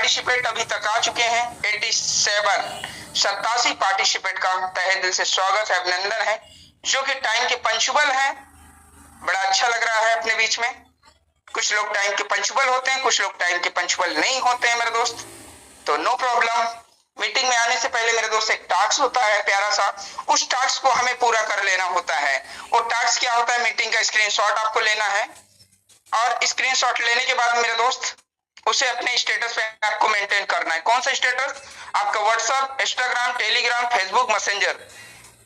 Participate अभी तक आ चुके हैं 87 पार्टिसिपेट का तहे दिल से स्वागत है, अभिनंदन है, जो कि टाइम के पंचुअल हैं। बड़ा अच्छा लग रहा है अपने बीच में। कुछ लोग टाइम के पंचुअल होते हैं, कुछ लोग टाइम के पंचुअल नहीं होते हैं मेरे दोस्त, तो नो प्रॉब्लम। मीटिंग में आने से पहले मेरे दोस्त एक टास्क होता है प्यारा सा, उस टास्क को हमें पूरा कर लेना होता है। वो टास्क क्या होता है? मीटिंग का स्क्रीनशॉट आपको लेना है और स्क्रीनशॉट लेने के बाद मेरे दोस्त उसे अपने स्टेटस पे आपको मेंटेन करना है। कौन सा स्टेटस? आपका WhatsApp, Instagram, Telegram, Facebook, messenger,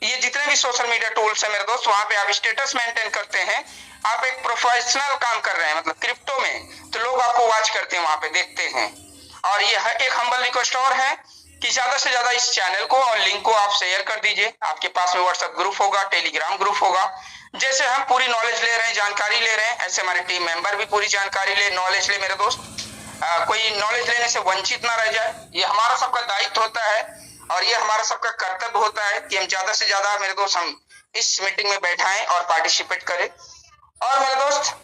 ये जितने भी सोशल मीडिया टूल्स है मेरे दोस्त, वहां पे आप स्टेटस मेंटेन करते हैं। आप एक प्रोफेशनल काम कर रहे हैं, मतलब क्रिप्टो में, तो लोग आपको वॉच करते हैं, वहां पे देखते हैं। और ये एक हम्बल रिक्वेस्ट और है कि ज्यादा से ज्यादा इस चैनल को और लिंक को आप शेयर कर दीजिए। आपके पास में व्हाट्सएप ग्रुप होगा, टेलीग्राम ग्रुप होगा। जैसे हम पूरी नॉलेज ले रहे हैं, जानकारी ले रहे हैं, ऐसे हमारे टीम मेंबर भी पूरी जानकारी ले, नॉलेज ले मेरे दोस्त। कोई नॉलेज लेने से वंचित ना रह जाए, ये हमारा सबका दायित्व होता है और ये हमारा सबका कर्तव्य होता है कि हम ज्यादा से ज्यादा मेरे दोस्त हम इस मीटिंग में बैठाएं और पार्टिसिपेट करें। और मेरे दोस्त,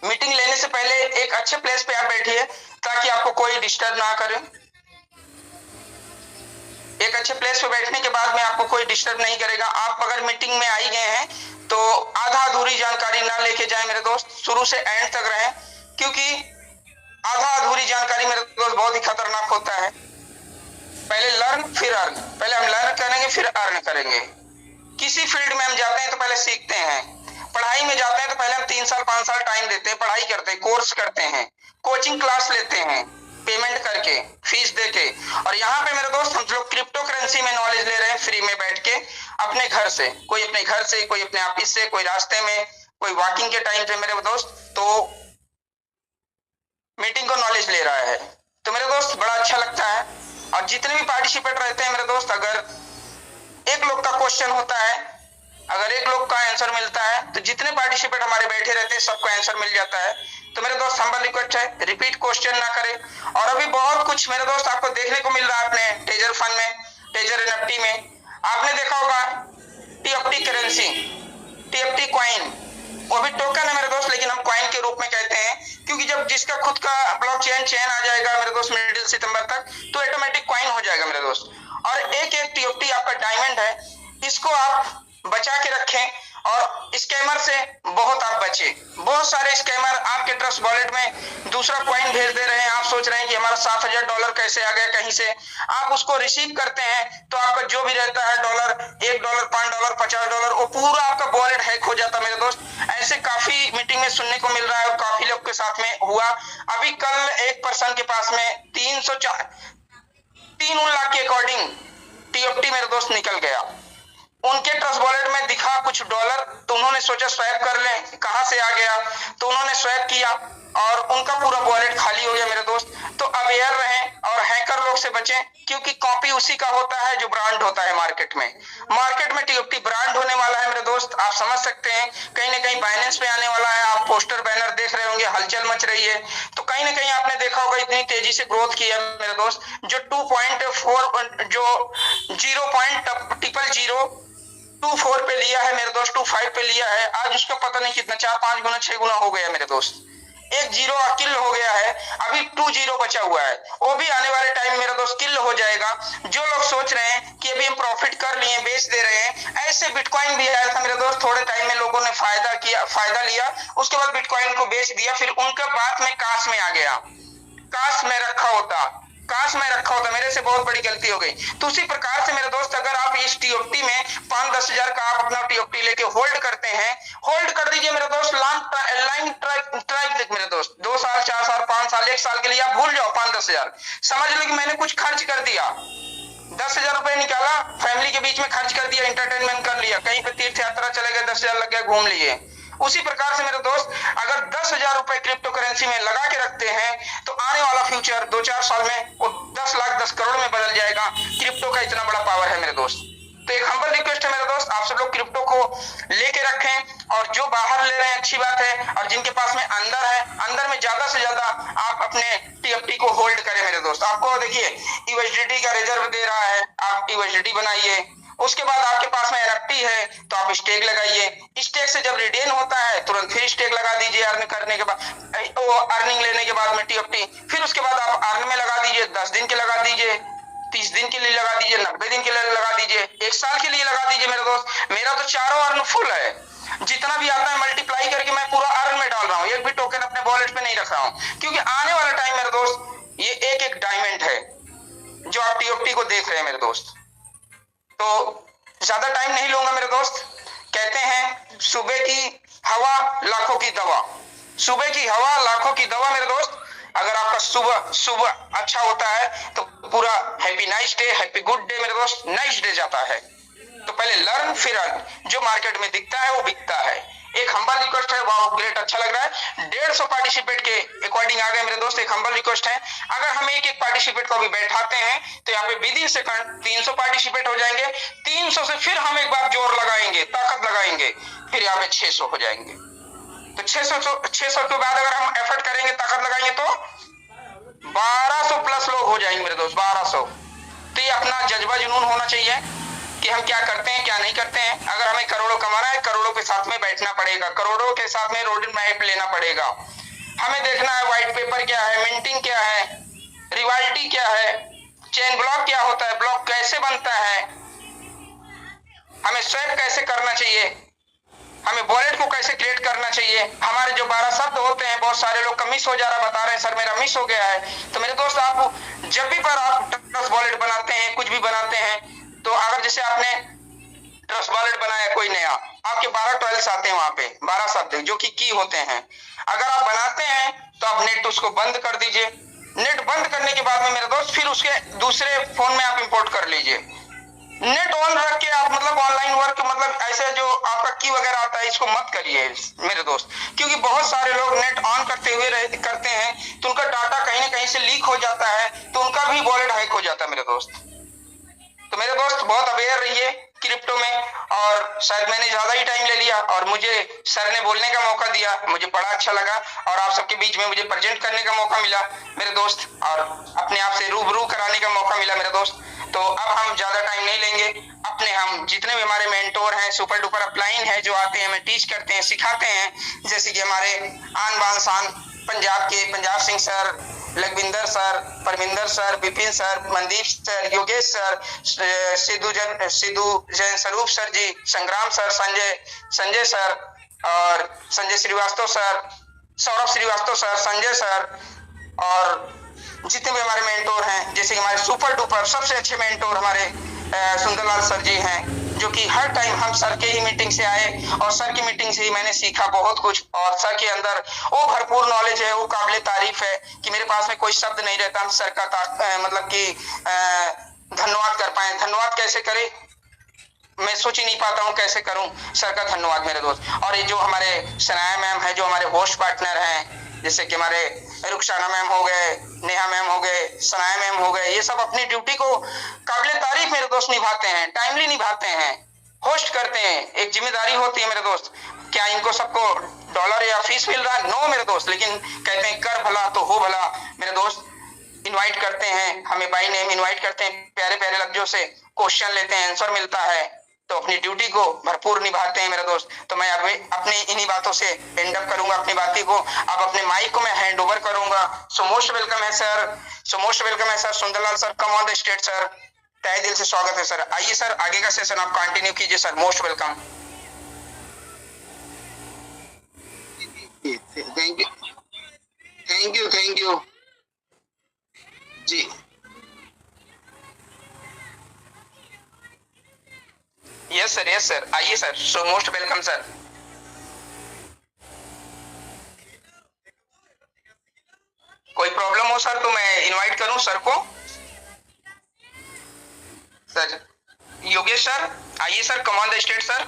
मीटिंग लेने से पहले एक अच्छे प्लेस पे आप बैठिए ताकि आपको कोई डिस्टर्ब ना करे। एक अच्छे प्लेस पे बैठने के बाद में आपको कोई डिस्टर्ब नहीं करेगा। आप अगर मीटिंग में आई गए हैं तो आधा अधूरी जानकारी ना लेके जाए मेरे दोस्त, शुरू से एंड तक रहें, क्योंकि आधा अधूरी जानकारी मेरे दोस्त बहुत ही खतरनाक होता है। पहले लर्न फिर अर्न, पहले हम लर्न करेंगे फिर अर्न करेंगे। किसी फील्ड में हम जाते हैं तो पहले सीखते हैं, पढ़ाई में जाते हैं तो पहले हम 3 साल 5 साल टाइम देते हैं, पढ़ाई करते हैं, कोर्स करते हैं, कोचिंग क्लास लेते हैं पेमेंट करके, फीस देके। और यहाँ पे मेरे दोस्त हम लोग क्रिप्टो करेंसी में नॉलेज ले रहे हैं फ्री में बैठ के, अपने घर से, कोई अपने घर से, कोई अपने ऑफिस से, कोई रास्ते में, कोई वॉकिंग के टाइम पे मेरे दोस्त, तो मीटिंग को नॉलेज ले रहा है। तो मेरे दोस्त बड़ा अच्छा लगता है। और जितने भी पार्टिसिपेट रहते हैं मेरे दोस्त, अगर एक लोग का क्वेश्चन होता है, अगर एक लोग का आंसर मिलता है, तो जितने पार्टिसिपेट हमारे बैठे रहते हैं सबको आंसर मिल जाता है। तो मेरे दोस्त हम्बल रिक्वेस्ट है, रिपीट क्वेश्चन ना करें। और अभी बहुत कुछ मेरे दोस्त आपको देखने को मिल रहा है अपने टेजर फंड में, टेजर एनएफटी में। आपने देखा होगा टीएफटी करेंसी, टीएफटी कॉइन, वो भी टोकन है मेरे दोस्त, लेकिन हम कॉइन के रूप में कहते हैं, क्योंकि जब जिसका खुद का ब्लॉकचेन चेन आ जाएगा मेरे दोस्त मिडिल सितंबर तक, तो ऑटोमेटिक कॉइन हो जाएगा मेरे दोस्त। और एक एक टीएफटी आपका डायमंड है, इसको आप बचा के रखें और स्कैमर से बहुत आप बचे। बहुत सारे स्कैमर आपके ट्रस्ट वॉलेट में दूसरा कॉइन भेज दे रहे हैं, आप सोच रहे हैं कि हमारा $7000 कैसे आ गया कहीं से। आप उसको रिसीव करते हैं तो आपका जो भी रहता है $1, $5, $50, वो पूरा आपका वॉलेट हैक हो जाता है मेरे दोस्त। ऐसे काफी मीटिंग में सुनने को मिल रहा है और काफी लोग के साथ में हुआ। अभी कल एक पर्सन के पास में 3 लाख के अकॉर्डिंग टीएफटी मेरे दोस्त निकल गया। उनके ट्रस्ट वॉलेट में दिखा कुछ डॉलर, तो उन्होंने सोचा स्वैप कर लें, कहां से आ गया, तो उन्होंने स्वैप किया और उनका पूरा वॉलेट खाली हो गया मेरे दोस्त। तो अवेयर रहें और हैकर लोग से बचें, क्योंकि कॉपी उसी का होता है जो ब्रांड होता है मार्केट में। मार्केट में टीएफटी ब्रांड होने वाला है मेरे दोस्त, आप समझ सकते हैं। कहीं ना कहीं बाइनेंस पे आने वाला है, आप पोस्टर बैनर देख रहे होंगे, हलचल मच रही है। तो कहीं ना कहीं आपने देखा होगा इतनी तेजी से ग्रोथ की है मेरे दोस्त, जो 2.4 जो 0.00024 पे लिया है मेरे दोस्त, 25 पे लिया है, आज उसका पता नहीं कितना 4-5 गुना 6 गुना हो गया मेरे दोस्त। एक जीरो किल हो गया है, अभी 2 जीरो बचा हुआ है, वो भी आने वाले टाइम मेरे दोस्त किल हो जाएगा। जो लोग सोच रहे हैं कि अभी हम प्रॉफिट कर लिए, बेच दे रहे हैं, ऐसे बिटकॉइन भी आया था मेरे दोस्त, थोड़े टाइम में लोगों ने फायदा लिया, उसके बाद बिटकॉइन को बेच दिया, फिर उनका बात में काश में आ गया। काश में रखा होता, मेरे से बहुत बड़ी गलती हो गई। तो उसी प्रकार से मेरे दोस्त, अगर आप इस टीएफटी में 5-10 हजार का आप अपना टीएफटी लेके होल्ड करते हैं, होल्ड कर दीजिए मेरे दोस्त। लाइन ट्रैक मेरे दोस्त, 2 साल 4 साल 5 साल 1 साल के लिए आप भूल जाओ 5-10 हजार। समझ लो कि मैंने कुछ खर्च कर दिया, 10,000 रुपए निकाला, फैमिली के बीच में खर्च कर दिया, एंटरटेनमेंट कर लिया, कहीं पे तीर्थ यात्रा चले गए, 10,000 लग गया, घूम लिए। उसी प्रकार से मेरे दोस्त, अगर 10,000 रुपए क्रिप्टो करेंसी में लगा के रखते हैं, तो आने वाला फ्यूचर 2-4 साल में वो 10 लाख 10 करोड़ में बदल जाएगा। क्रिप्टो का इतना बड़ा पावर है मेरे दोस्त। तो एक हम्बल रिक्वेस्ट है मेरे दोस्त, आप सब लोग क्रिप्टो को लेके रखें, और जो बाहर ले रहे हैं अच्छी बात है, और जिनके पास में अंदर है, अंदर में ज्यादा से ज्यादा आप अपने टीएफटी को होल्ड करें मेरे दोस्त। आपको देखिए यूएसडीटी का रिजर्व दे रहा है, आप यूएसडीटी बनाइए। उसके बाद आपके पास में एनएफटी है तो आप स्टेक लगाइए, स्टेक से जब रिडेन होता है तुरंत फिर स्टेक लगा दीजिए, अर्न करने के बाद, अर्निंग लेने के बाद में टीएफटी, फिर उसके बाद आप अर्न दीजिए, 10 दिन के लगा दीजिए, 30 दिन के लिए लगा दीजिए, 90 दिन के लिए लगा दीजिए, 1 साल के लिए लगा दीजिए मेरे दोस्त। मेरा तो चारों अर्न फुल है, जितना भी आता है मल्टीप्लाई करके मैं पूरा अर्न में डाल रहा हूँ, एक भी टोकन अपने वॉलेट पे नहीं रख रहा हूँ, क्योंकि आने वाला टाइम मेरे दोस्त ये एक एक डायमंड है जो आप टीओटी को देख रहे हैं मेरे दोस्त। तो ज्यादा टाइम नहीं लूंगा मेरे दोस्त। कहते हैं सुबह की हवा लाखों की दवा, सुबह की हवा लाखों की दवा मेरे दोस्त। अगर आपका सुबह सुबह अच्छा होता है तो पूरा happy nice day, happy good day मेरे दोस्त, नाइस डे जाता है। तो पहले लर्न फिर अर्न, जो मार्केट में दिखता है वो बिकता है। एक हम्बल रिक्वेस्ट है, वाह ग्रेट, अच्छा लग रहा है। 150 पार्टिसिपेट के अकॉर्डिंग आ गए मेरे दोस्त। एक हम्बल रिक्वेस्ट है, अगर हम एक एक पार्टिसिपेट को भी बैठाते हैं तो यहाँ पे विदिन सेकंड 300 पार्टिसिपेट हो जाएंगे। 300 से फिर हम एक बार जोर लगाएंगे, ताकत लगाएंगे, फिर यहाँ पे 600 हो जाएंगे। तो 600 के बाद अगर हम एफर्ट करेंगे, ताकत लगाएंगे तो 1200 प्लस लोग हो जाएंगे मेरे दोस्त, 1200। तो ये अपना जज्बा जुनून होना चाहिए कि हम क्या करते हैं क्या नहीं करते हैं। अगर हमें करोड़ों कमाना है, करोड़ों के साथ में बैठना पड़ेगा, करोड़ों के साथ में रोड मैप लेना पड़ेगा। हमें देखना है व्हाइट पेपर क्या है, मिंटिंग क्या है, रिवाल्टी क्या है, चेन ब्लॉक क्या होता है, ब्लॉक कैसे बनता है, हमें स्वैप कैसे करना चाहिए, हमें वॉलेट को कैसे क्रिएट करना चाहिए। हमारे जो 12 शब्द होते हैं, बहुत सारे लोग का मिस हो जा रहा, बता रहे हैं सर मेरा मिस हो गया है। तो मेरे दोस्त आप जब भी पर आप ट्रस्ट वॉलेट बनाते हैं, कुछ भी बनाते हैं, तो अगर जैसे आपने ट्रस्ट वॉलेट बनाया कोई नया, आपके 12 ट्वेल्स आते हैं वहां पे, 12 शब्द जो कि की होते हैं। अगर आप बनाते हैं तो आप नेट उसको बंद कर दीजिए। नेट बंद करने के बाद में मेरे दोस्त फिर उसके दूसरे फोन में आप इंपोर्ट कर लीजिए। नेट ऑन रख के आप मतलब ऑनलाइन वर्क, मतलब ऐसे जो आपका की वगैरह आता है, इसको मत करिए मेरे दोस्त, क्योंकि बहुत सारे लोग नेट ऑन करते हुए करते हैं तो उनका डाटा कहीं ना कहीं से लीक हो जाता है, तो उनका भी वॉलेट हैक हो जाता है मेरे दोस्त। तो मेरे दोस्त बहुत अवेयर रहिए क्रिप्टो में। और शायद मैंने ज्यादा ही टाइम ले लिया और मुझे सर ने बोलने का मौका दिया, मुझे बड़ा अच्छा लगा और आप सबके बीच में मुझे प्रेजेंट करने का मौका मिला मेरे दोस्त, और अपने आप से रूबरू कराने का मौका मिला मेरे दोस्त। तो अब हम ज्यादा टाइम नहीं लेंगे, अपने हम जितने भी हमारे मेंटोर हैं, सुपर डुपर अपलाइन है, जो आते हैं हमें टीच करते हैं, सिखाते हैं, जैसे कि हमारे आन बान शान पंजाब के Punjab Singh sir, Lakhwinder sir, Parminder sir, Vipin sir, Mandeep sir, Yogesh sir, Sidhu Jain Swaroop sir ji, Sangram sir, Sanjay sir और Sanjay Srivastava sir, Saurabh Srivastava sir, Sanjay sir, और जितने भी हमारे मेंटोर हैं, जैसे कि हमारे सुपर डुपर सबसे अच्छे मेंटोर हमारे सुंदरलाल सर जी हैं, जो कि हर टाइम हम सर के ही मीटिंग से आए और सर की मीटिंग से ही मैंने सीखा बहुत कुछ। और सर के अंदर वो भरपूर नॉलेज है, वो काबिले तारीफ है कि मेरे पास में कोई शब्द नहीं रहता, हम सर का मतलब कि धन्यवाद कर पाए। धन्यवाद कैसे करें, मैं सोच ही नहीं पाता हूँ कैसे करूं सर का धन्यवाद मेरे दोस्त। और ये जो हमारे सनाया मैम है, जो हमारे होस्ट पार्टनर हैं, जैसे कि हमारे रुखसाना मैम हो गए, नेहा मैम हो गए, सनाया मैम हो गए, ये सब अपनी ड्यूटी को काबिले तारीफ मेरे दोस्त निभाते हैं, टाइमली निभाते हैं, होस्ट करते हैं। एक जिम्मेदारी होती है मेरे दोस्त। क्या इनको सबको डॉलर या फीस मिल रहा है? नो मेरे दोस्त, लेकिन कहते हैं कर भला तो हो भला मेरे दोस्त। इनवाइट करते हैं, हमें बाई नेम इनवाइट करते हैं, प्यारे प्यारे लफ्जों से क्वेश्चन लेते हैं, आंसर मिलता है, तो अपनी ड्यूटी को भरपूर निभाते हैं मेरे दोस्त। तो मैं अभी अपनी इन्हीं बातों से एंड अप करूंगा अपनी बातें को। अब अपने माइक को मैं हैंड ओवर करूंगा। सो मोस्ट वेलकम है सर, सो मोस्ट वेलकम है sir Sundarlal sir, come on the stage sir, तहे दिल से स्वागत है सर। आइए सर, आगे का सेशन आप कंटिन्यू कीजिए sir, most welcome. Thank you जी। यस सर, आइए sir, so most welcome sir. कोई प्रॉब्लम हो सर तो मैं इनवाइट करूं सर को। सर योगेश सर, आइए sir, come on the stage sir.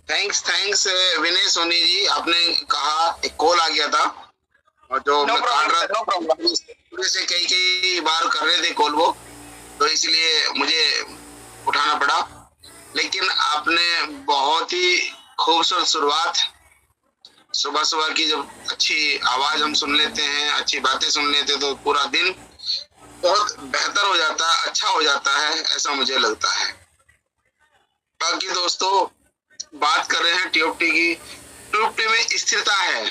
Thanks Vinay Soni ji, आपने कहा एक कॉल आ गया था और जो मैं काट रहा पूरे से कई बार कर रहे थे कॉल वो, तो इसलिए मुझे उठाना पड़ा। लेकिन आपने बहुत ही खूबसूरत शुरुआत, सुबह की जब अच्छी आवाज हम सुन लेते हैं, अच्छी बातें सुन लेते हैं, तो पूरा दिन बहुत बेहतर हो जाता है, अच्छा हो जाता है, ऐसा मुझे लगता है। बाकी दोस्तों, बात कर रहे हैं टीओटी की। टीओटी में स्थिरता है,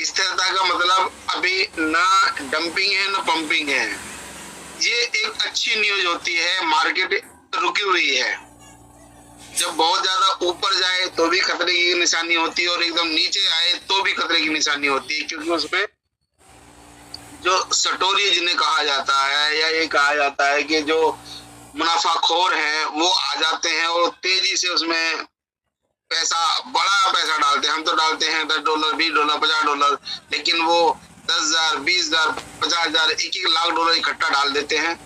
स्थिरता का मतलब अभी ना डंपिंग है ना पंपिंग है। ये एक अच्छी न्यूज होती है। मार्केट रुकी हुई है। जब बहुत ज्यादा ऊपर जाए तो भी खतरे की निशानी होती है और एकदम नीचे आए तो भी खतरे की निशानी होती है, क्योंकि उसमें जो सटोरी जिन्हें कहा जाता है या ये कहा जाता है कि जो मुनाफाखोर हैं वो आ जाते हैं और तेजी से उसमें बड़ा पैसा डालते हैं। हम तो डालते हैं $10, $20, $50, लेकिन वो 10,000, 20,000, 50,000, 1-1 लाख डॉलर इकट्ठा डाल देते हैं,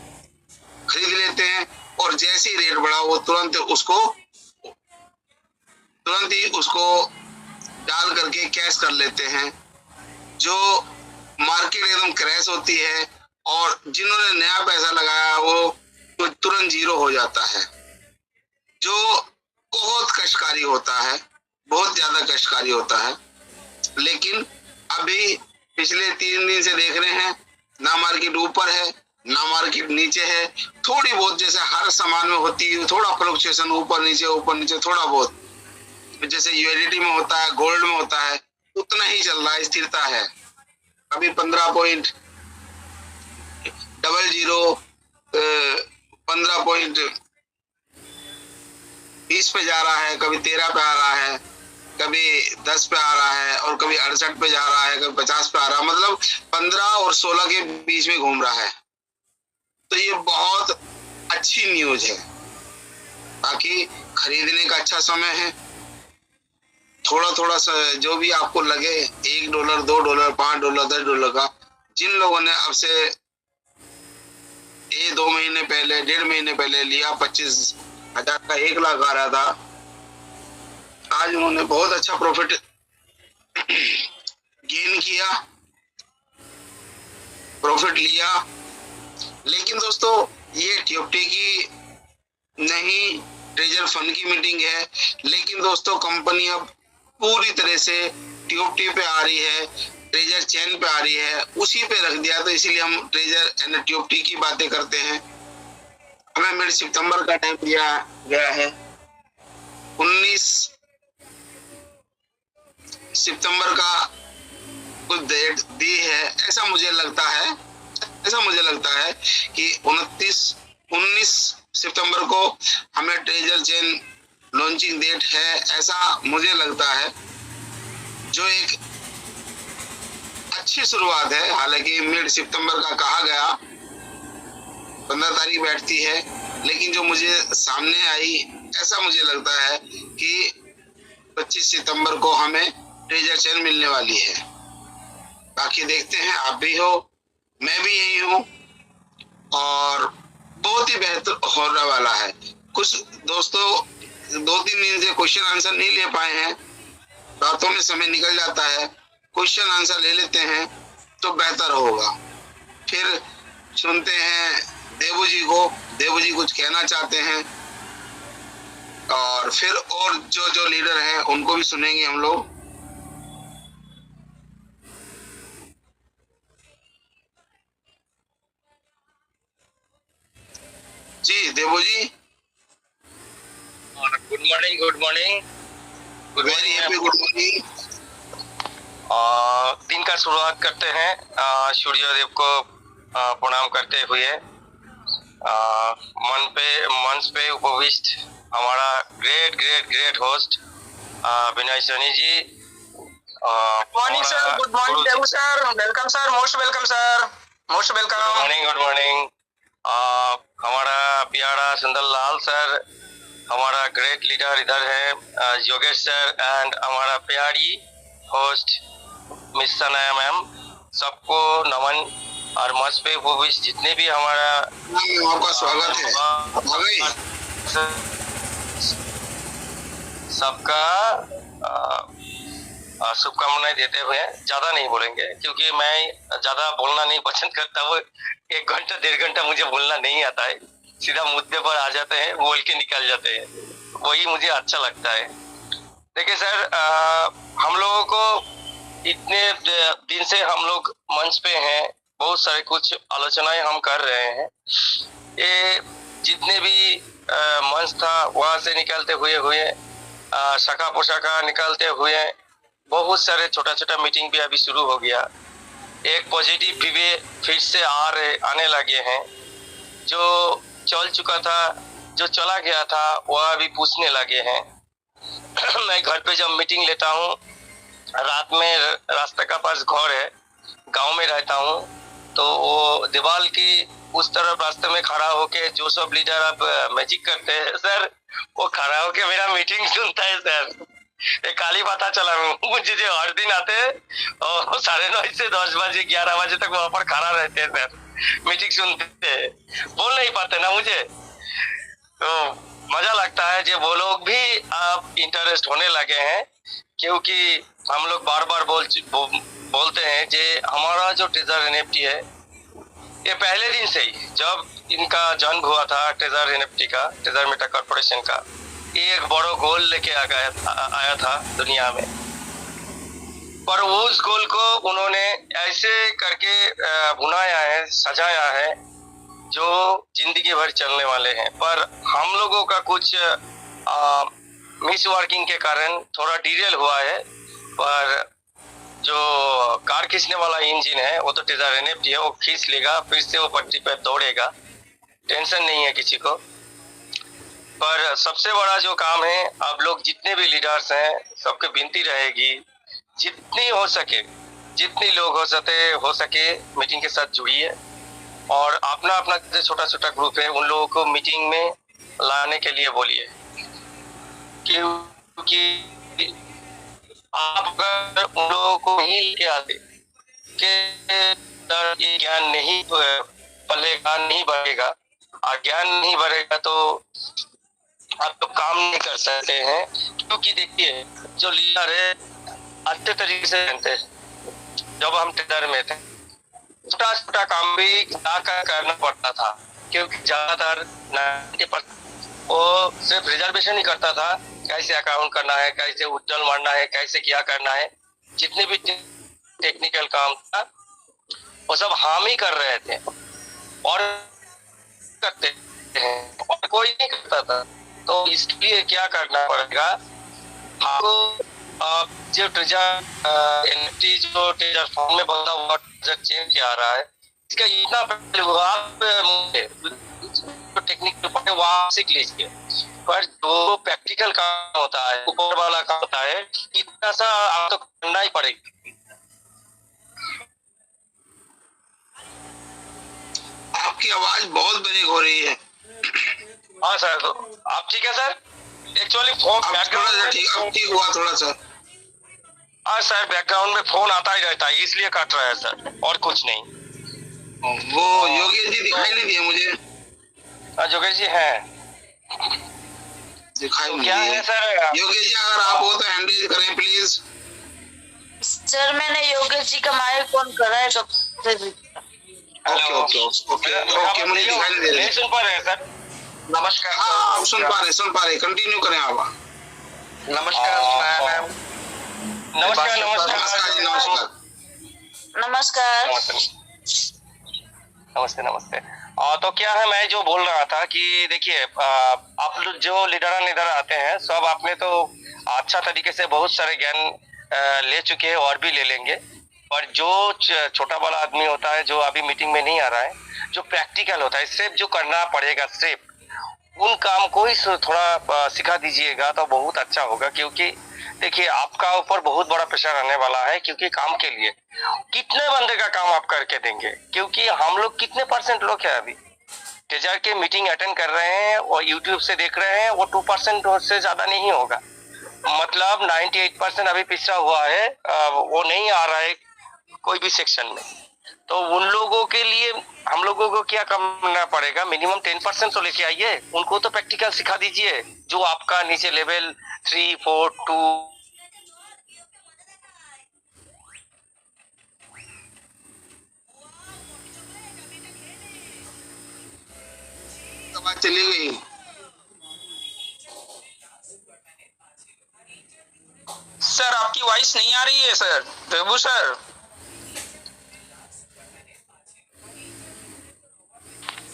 खरीद लेते हैं और जैसे ही रेट बढ़ा वो तुरंत ही उसको डाल करके कैश कर लेते हैं। जो मार्केट एकदम क्रैश होती है और जिन्होंने नया पैसा लगाया वो तुरंत जीरो हो जाता है, जो बहुत कष्टकारी होता है, बहुत ज्यादा कष्टकारी होता है। लेकिन अभी पिछले 3 दिन से देख रहे हैं, ना मार्केट ऊपर है ना मार्केट नीचे है। थोड़ी बहुत, जैसे हर सामान में होती है, थोड़ा फ्लक्चुएशन ऊपर नीचे थोड़ा बहुत, जैसे यूएसडीटी में होता है, गोल्ड में होता है, उतना ही चल रहा है, स्थिरता है। अभी 15.00, 15.20 पे जा रहा है, कभी 13 पे आ रहा है, कभी 10 पे आ रहा है और कभी 68 पे जा रहा है, कभी 50 पे आ रहा है। मतलब 15 और 16 के बीच में घूम रहा है। तो ये बहुत अच्छी न्यूज है। बाकी खरीदने का अच्छा समय है। थोड़ा सा जो भी आपको लगे, $1, $2, $5, $10 का, जिन लोगों ने अब से 2 महीने पहले, 1.5 महीने पहले लिया, 25,000 का 1 लाख आ रहा था, आज उन्होंने बहुत अच्छा प्रॉफिट गेन किया, प्रॉफिट लिया। लेकिन दोस्तों ये टीओटी की नहीं, ट्रेजर फंड की मीटिंग है। लेकिन दोस्तों कंपनी अब पूरी तरह से टीओटी पे आ रही है, ट्रेजर चेन पे आ रही है, उसी पे रख दिया। तो इसीलिए हम ट्रेजर एंड टीओटी की बातें करते हैं। हमें मिड सितंबर का टाइम दिया गया है, 19 सितंबर का कुछ डेट दी है। ऐसा मुझे लगता है कि 19 सितंबर को हमें ट्रेजर चेन लॉन्चिंग डेट है, ऐसा मुझे लगता है, जो एक अच्छी शुरुआत है। हालांकि मिड सितंबर का कहा गया, 15 तारीख बैठती है, लेकिन जो मुझे सामने आई, ऐसा मुझे लगता है कि 25 सितंबर को हमें ट्रेजर चेन मिलने वाली है। बाकी देखते हैं, आप भी हो, मैं भी यही हूँ और बहुत ही बेहतर होने वाला है। कुछ दोस्तों 2-3 दिन से क्वेश्चन आंसर नहीं ले पाए हैं, बातों में समय निकल जाता है, क्वेश्चन आंसर ले लेते हैं तो बेहतर होगा। फिर सुनते हैं देवू जी को, देवू जी कुछ कहना चाहते हैं, और फिर और जो लीडर हैं उनको भी सुनेंगे हम लोग। जी Devu ji, good morning. Very happy good morning. दिन का शुरुआत करते हैं सूर्यदेव को प्रणाम करते हुए। मंच पे उपविष्ट हमारा great host Vinay Saini ji. Morning sir, good morning Devu sir, welcome sir, most welcome sir, most welcome. Good morning. हमारा प्यारा सुंदर लाल सर, हमारा ग्रेट लीडर इधर है, योगेश सर, एंड हमारा प्यारी होस्ट मिस सनाया मैम। सबको नमन। और मंच पे उपविष्ट जितने भी हमारा आपका स्वागत है। सबका शुभकामनाएं देते हुए ज्यादा नहीं बोलेंगे, क्योंकि मैं ज्यादा बोलना नहीं पसंद करता। वो 1 घंटा 1.5 घंटा मुझे बोलना नहीं आता है, सीधा मुद्दे पर आ जाते हैं, बोल के निकल जाते हैं, वही मुझे अच्छा लगता है। देखिए सर, हम लोगों को इतने दिन से हम लोग मंच पे हैं, बहुत सारे कुछ आलोचनाएं हम कर रहे हैं। ये जितने भी मंच था वहां से निकलते हुए शाखा पोशाखा निकलते हुए बहुत सारे छोटा छोटा मीटिंग भी अभी शुरू हो गया। एक पॉजिटिव वे फिर से आने लगे हैं। जो चल चुका था, जो चला गया था, वह अभी पूछने लगे हैं। मैं घर पे जब मीटिंग लेता हूँ, रात में रास्ते का पास घर है, गांव में रहता हूँ, तो वो दीवार की उस तरफ रास्ते में खड़ा होके जो सब लीडर अब मैजिक करते हैं सर, वो खड़ा होके मेरा मीटिंग सुनता है सर। ये काली पता चला मुझे, जो हर दिन आते हैं और 9:30 से 10 बजे 11 बजे तक वहां पर खड़ा रहते हैं सर, मीटिंग सुनते हैं। बोल नहीं पाते ना मुझे, तो मजा लगता है जो वो लोग भी अब इंटरेस्ट होने लगे हैं। क्योंकि हम लोग बार बार बोलते हैं जे हमारा जो ट्रेजर एनएफटी है, ये पहले दिन से ही जब इनका जन्म हुआ था, ट्रेजर एनएफटी का, ट्रेजर मेटा कॉर्पोरेशन का, ये एक बड़ा गोल लेके आया था दुनिया में। पर उस गोल को उन्होंने ऐसे करके बुनाया है, सजाया है, जो जिंदगी भर चलने वाले हैं। पर हम लोगों का कुछ मिस वर्किंग के कारण थोड़ा डिटेल हुआ है। पर जो कार खींचने वाला इंजन है वो तो ट्रेजर एनएफटी है, वो खींच लेगा, फिर से वो पट्टी पे दौड़ेगा, टेंशन नहीं है किसी को। पर सबसे बड़ा जो काम है, आप लोग जितने भी लीडर्स हैं, सबके विनती रहेगी जितनी हो सके, जितनी लोग हो सके मीटिंग के साथ जुड़िए, और अपना अपना जो छोटा छोटा ग्रुप है उन लोगों को मीटिंग में लाने के लिए बोलिए। क्योंकि आप अगर उन लोगों को नहीं लेके आते कि ये ज्ञान नहीं पलेगा, नहीं बढ़ेगा, और ज्ञान नहीं बढ़ेगा तो आप तो काम नहीं कर सकते हैं। क्योंकि देखिए, जो लीडर है अच्छे तरीके से जानते हैं। जब हम ट्रेडर में थे, छोटा छोटा काम भी जाकर करना पड़ता था, क्योंकि ज्यादातर 90% वो सिर्फ रिजर्वेशन ही करता था, कैसे अकाउंट करना है, कैसे उज्जवल मारना है, कैसे क्या करना है, जितने भी टेक्निकल काम था वो सब हम ही कर रहे थे और करते हैं, और कोई नहीं करता था। तो इसलिए क्या करना पड़ेगा आपको, जो ट्रेजर एनएफटी जो ट्रेजर फॉर्म में बदला हुआ ट्रेजर चेंज किया आ रहा है, इसका इतना टेक्निक वहाँ सीख लीजिए। पर जो प्रैक्टिकल काम होता है, ऊपर वाला काम होता है, इतना सा आपको करना ही पड़ेगा। आपकी आवाज बहुत ब्रेक हो रही है। हाँ सर, तो आप ठीक है सर? एक्चुअली फोन बैकग्राउंड ठीक हुआ थोड़ा सा। हाँ सर, बैकग्राउंड में फोन आता ही रहता है, इसलिए कट रहा है सर, और कुछ नहीं। वो योगेश जी दिखाई नहीं दिए मुझे। योगेश जी है, दिखाई नहीं क्या है सर? योगेश जी अगर आप हो तो हैंडल करें प्लीज। सर मैंने योगेश जी का माइक ऑन करा है कब से। ओके ओके ओके, मुझे दिखाई नहीं दे रहा है। सुन पा रहे हैं सर? नमस्कार। हाँ, सुन पा रहे, कंटिन्यू करें आप। नमस्कार मैम। नमस्कार नमस्कार नमस्ते नमस्ते। तो क्या है, मैं जो बोल रहा था कि देखिए, आप लोग जो लीडर आते हैं, सब आपने तो अच्छा तरीके से बहुत सारे ज्ञान ले चुके हैं और भी ले लेंगे। पर जो छोटा वाला आदमी होता है, जो अभी मीटिंग में नहीं आ रहा है, जो प्रैक्टिकल होता है, सिर्फ जो करना पड़ेगा, सिर्फ उन काम को ही थोड़ा सिखा दीजिएगा तो बहुत अच्छा होगा। क्योंकि देखिए, आपका ऊपर बहुत बड़ा प्रेशर आने वाला है, क्योंकि काम के लिए कितने बंदे का काम आप करके देंगे? क्योंकि हम लोग कितने % लोग हैं अभी ट्रेजर के मीटिंग अटेंड कर रहे हैं और यूट्यूब से देख रहे हैं, वो 2% से ज्यादा नहीं होगा। मतलब 98% अभी पिछड़ा हुआ है, वो नहीं आ रहा है कोई भी सेक्शन में। तो उन लोगों के लिए हम लोगों को क्या करना पड़ेगा? मिनिमम 10% तो लेके आइए, उनको तो प्रैक्टिकल सिखा दीजिए, जो आपका नीचे लेवल 3, 4, 2 चली गई। सर आपकी वॉइस नहीं आ रही है सर, प्रभु सर।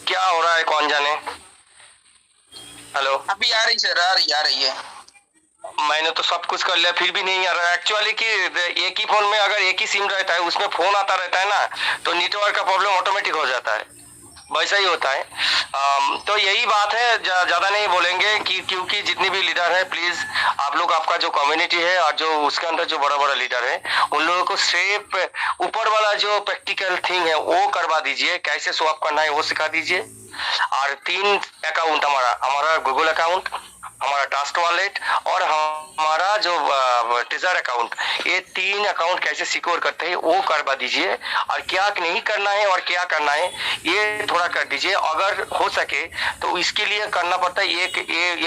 क्या हो रहा है कौन जाने। हेलो, अभी आ रही सर, आ रही है। मैंने तो सब कुछ कर लिया फिर भी नहीं आ रहा। एक्चुअली कि एक ही फोन में अगर एक ही सिम रहता है, उसमें फोन आता रहता है ना, तो नेटवर्क का प्रॉब्लम ऑटोमेटिक हो जाता है, वैसा ही होता है। तो यही बात है, ज्यादा नहीं बोलेंगे कि क्योंकि जितनी भी लीडर है प्लीज आप लोग, आपका जो कम्युनिटी है और जो उसके अंदर जो बड़ा बड़ा लीडर है, उन लोगों को सिर्फ ऊपर वाला जो प्रैक्टिकल थिंग है वो करवा दीजिए, कैसे स्वैप करना है वो सिखा दीजिए। और 3 अकाउंट, हमारा गूगल अकाउंट, हमारा टास्क वॉलेट और हमारा जो टेजर अकाउंट, ये 3 अकाउंट कैसे सिक्योर करते हैं वो करवा दीजिए। और क्या नहीं करना है और क्या करना है ये थोड़ा कर दीजिए। अगर हो सके तो इसके लिए करना पड़ता है, एक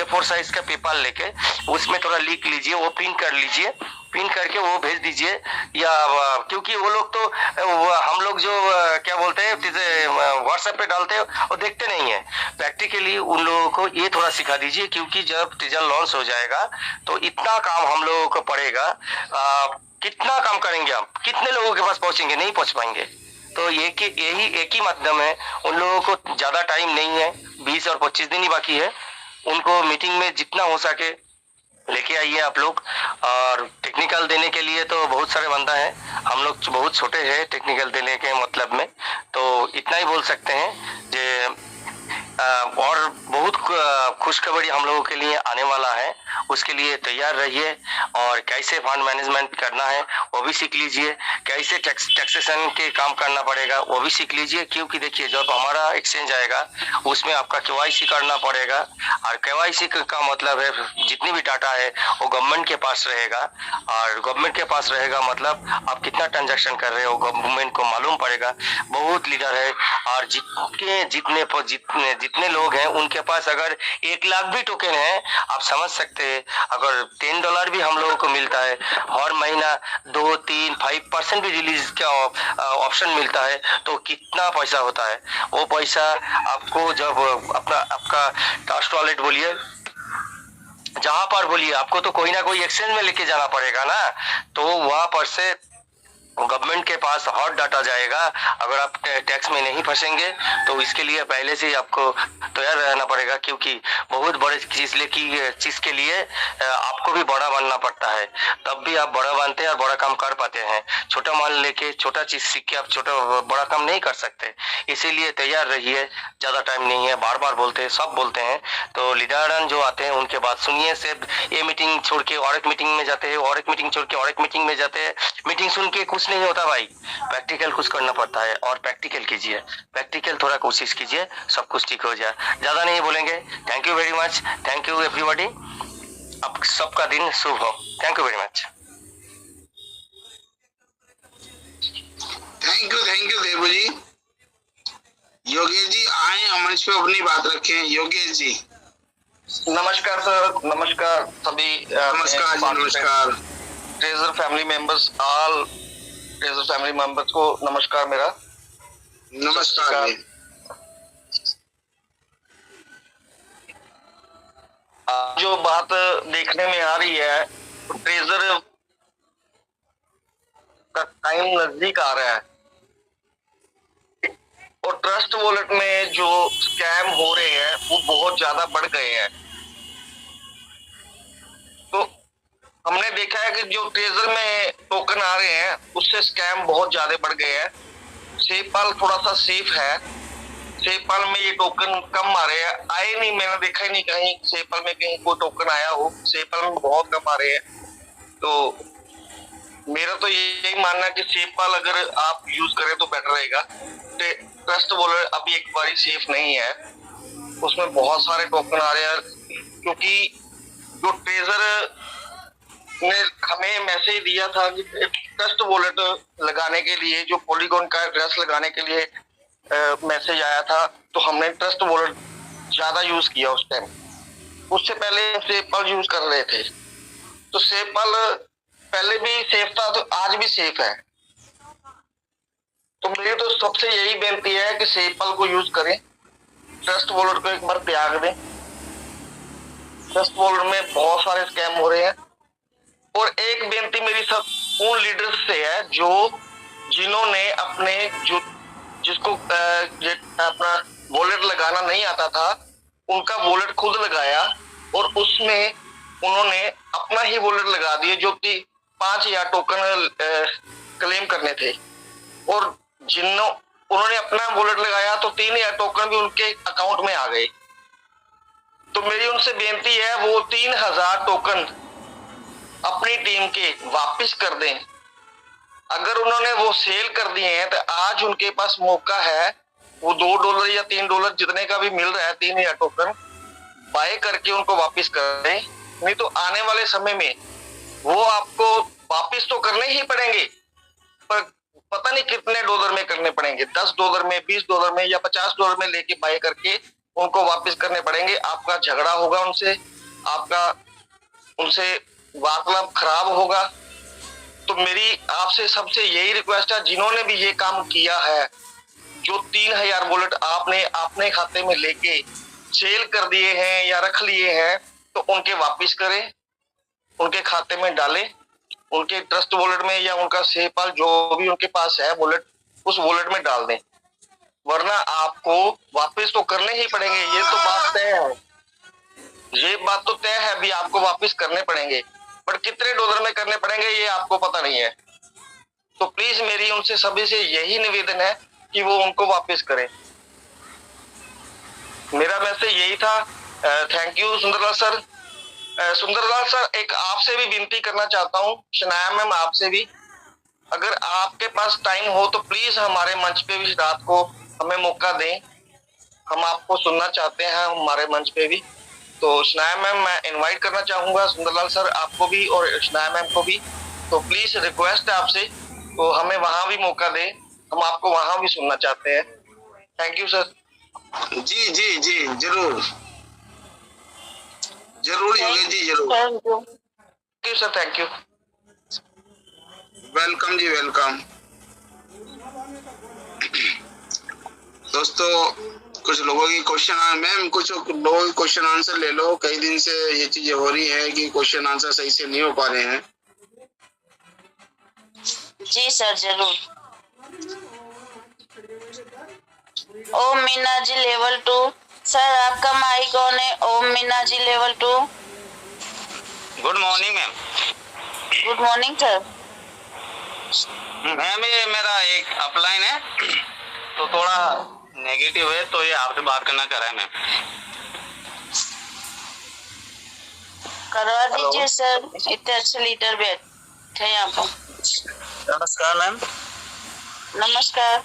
A4 साइज का पेपर लेके उसमें थोड़ा लिख लीजिए, वो प्रिंट कर लीजिए, पिन करके वो भेज दीजिए। या क्योंकि वो लोग तो हम लोग जो क्या बोलते हैं व्हाट्सएप पे डालते हैं वो देखते नहीं है। प्रैक्टिकली उन लोगों को ये थोड़ा सिखा दीजिए, क्योंकि जब टीजर लॉन्च हो जाएगा तो इतना काम हम लोगों को पड़ेगा। कितना काम करेंगे हम, कितने लोगों के पास पहुंचेंगे, नहीं पहुंच पाएंगे। तो यही एक ही माध्यम है। उन लोगों को ज्यादा टाइम नहीं है, 20 और 25 दिन ही बाकी है। उनको मीटिंग में जितना हो सके लेके आइए आप लोग। और टेक्निकल देने के लिए तो बहुत सारे बंदा है, हम लोग बहुत छोटे हैं टेक्निकल देने के मतलब में, तो इतना ही बोल सकते हैं जे और बहुत खुशखबरी हम लोगों के लिए आने वाला है, उसके लिए तैयार रहिए। और कैसे फंड मैनेजमेंट करना है वो भी सीख लीजिए, कैसे टैक्सेशन के काम करना पड़ेगा वो भी सीख लीजिए। क्योंकि देखिए जब हमारा एक्सचेंज आएगा उसमें आपका KYC करना पड़ेगा, और KYC का मतलब है जितनी भी डाटा है वो गवर्नमेंट के पास रहेगा, और गवर्नमेंट के पास रहेगा मतलब आप कितना ट्रांजैक्शन कर रहे हो गवर्नमेंट को मालूम पड़ेगा। बहुत लीडर है और जितने लोग हैं उनके पास अगर 1 लाख भी टोकन है, आप समझ सकते हैं अगर $10 भी हम लोगों को मिलता है हर महीना, 2, 3, 5% भी रिलीज का ऑप्शन मिलता है, तो कितना पैसा होता है। वो पैसा आपको जब आपका ट्रस्ट वॉलेट बोलिए, जहां पर बोलिए, आपको तो कोई ना कोई एक्सचेंज में लेके जाना पड़ेगा ना, तो वहां पर से गवर्नमेंट के पास हॉट डाटा जाएगा। अगर आप टैक्स में नहीं फंसेंगे तो इसके लिए पहले से ही आपको तैयार रहना पड़ेगा, क्योंकि बहुत बड़े चीज के लिए आपको भी बड़ा बनना पड़ता है, तब भी आप बड़ा बनते हैं और बड़ा काम कर पाते हैं। छोटा मान लेके छोटा चीज सीख के आप बड़ा काम नहीं कर सकते, इसीलिए तैयार रहिए। ज्यादा टाइम नहीं है, बार बार बोलते हैं, सब बोलते हैं, तो लीडर जो आते हैं उनके बात सुनिए। सिर्फ ये मीटिंग छोड़ के और एक मीटिंग में जाते हैं, और एक मीटिंग छोड़ के और एक मीटिंग में जाते हैं। मीटिंग सुन के कुछ नहीं होता भाई, प्रैक्टिकल कुछ करना पड़ता है, और प्रैक्टिकल कीजिए, प्रैक्टिकल थोड़ा कोशिश कीजिए, सब कुछ ठीक हो जाए। ज्यादा नहीं बोलेंगे। Thank you very much, thank you everybody, अब सबका दिन शुभ हो। Thank you very much. Thank you Devu ji. Yogesh ji आए मंच पे अपनी बात रखें। योगेश जी नमस्कार सर, नमस्कार सभी। नमस्कार जी, नमस्कार treasure family members, all treasure family members को नमस्कार मेरा। नमस्कार जी। जो बात देखने में आ रही है, ट्रेजर का टाइम नजदीक आ रहा है, और ट्रस्ट वॉलेट में जो स्कैम हो रहे हैं वो बहुत ज्यादा बढ़ गए हैं। तो हमने देखा है कि जो ट्रेजर में टोकन आ रहे हैं उससे स्कैम बहुत ज्यादा बढ़ गए हैं। सेपाल थोड़ा सा सेफ है, सेपाल में ये टोकन कम आ रहे हैं। आए नहीं, मैंने देखा ही नहीं कहीं सेपाल में कहीं कोई टोकन आया हो, सेपाल में बहुत कम आ रहे हैं। तो मेरा तो यही मानना है कि सेपाल अगर आप यूज करें तो बेटर रहेगा। ट्रस्ट वॉलेट अभी एक बारी सेफ नहीं है, उसमें बहुत सारे टोकन आ रहे हैं, क्योंकि जो ट्रेजर ने हमें मैसेज दिया था कि ट्रस्ट वॉलेट लगाने के लिए, जो पॉलीगॉन का एड्रेस लगाने के लिए मैसेज आया था, तो हमने ट्रस्ट वॉलेट ज्यादा यूज किया उस टाइम। उससे पहले सेपाल यूज कर रहे थे, तो सेपाल पहले भी सेफ था तो आज भी सेफ है। तो मेरी तो सबसे यही बेनती है कि सेपाल को यूज करें, ट्रस्ट वॉलेट को एक बार त्याग दें। ट्रस्ट वॉलेट में बहुत सारे स्कैम हो रहे हैं। और एक बेनती मेरी सब उन लीडर्स से है जिन्होंने अपने जिसको अपना वॉलेट लगाना नहीं आता था, उनका वॉलेट खुद लगाया और उसमें उन्होंने अपना ही वॉलेट लगा दिए जो कि 5,000 टोकन क्लेम करने थे, और उन्होंने अपना वॉलेट लगाया तो 3,000 टोकन भी उनके अकाउंट में आ गए। तो मेरी उनसे बेनती है वो 3,000 टोकन अपनी टीम के वापस कर दें। अगर उन्होंने वो सेल कर दिए हैं तो आज उनके पास मौका है, वो $2 या $3 जितने का भी मिल रहा है 3,000 टोकन बाय करके उनको वापस कर दें। नहीं तो आने वाले समय में वो आपको वापस तो करने ही पड़ेंगे, पर पता नहीं कितने डॉलर में करने पड़ेंगे, $10 में, $20 में या $50 में लेके बाय करके उनको वापस करने पड़ेंगे। आपका झगड़ा होगा उनसे, आपका उनसे वार्तालाप खराब होगा। तो मेरी आपसे सबसे यही रिक्वेस्ट है, जिन्होंने भी ये काम किया है, जो 3,000 वॉलेट आपने अपने खाते में लेके सेल कर दिए हैं या रख लिए हैं, तो उनके वापस करें, उनके खाते में डालें, उनके ट्रस्ट वॉलेट में या उनका सेपाल जो भी उनके पास है वॉलेट, उस वॉलेट में डाल दें, वरना आपको वापस तो करने ही पड़ेंगे। ये तो बात तय है, ये बात तो तय है भी आपको वापस करने पड़ेंगे, बट कितने डॉलर में करने पड़ेंगे ये आपको पता नहीं है। तो प्लीज मेरी उनसे सभी से यही निवेदन है कि वो उनको वापस करें। मेरा मैसेज यही था। Thank you Sundarlal sir. Sundarlal sir, एक आपसे भी विनती करना चाहता हूँ, शनाया मैम आपसे भी, अगर आपके पास टाइम हो तो प्लीज हमारे मंच पे भी रात को हमें मौका दें, हम आपको सुनना चाहते हैं हमारे मंच पे भी। तो शनाया मैम, मैं इनवाइट करना चाहूंगा सुंदरलाल सर आपको भी और शनाया मैम को भी, तो प्लीज रिक्वेस्ट है आपसे, तो हमें वहां भी मौका दें, हम आपको वहां भी सुनना चाहते हैं। Thank you sir. जी जी जी, जरूर जरूर योगेश जी, जरूर। Thank you sir, thank you. Welcome जी, वेलकम। दोस्तों, कुछ लोगों की क्वेश्चन, मैम कुछ लोगों की क्वेश्चन आंसर ले लो। कई दिन से ये चीजें हो रही है कि क्वेश्चन आंसर सही से नहीं हो पा रहे हैं। जी सर, जरूर। ओम मीना जी लेवल 2, सर आपका माइक ऑन है। Om Meena ji level 2। Good morning ma'am. Good morning sir. Ma'am ये मेरा एक अपलाइन है तो थोड़ा नेगेटिव है, तो ये आपसे बात करना करा है मैम। करवा दीजिए सर, इतने अच्छे लीडर बैठे हैं यहाँ पर। नमस्कार मैम। नमस्कार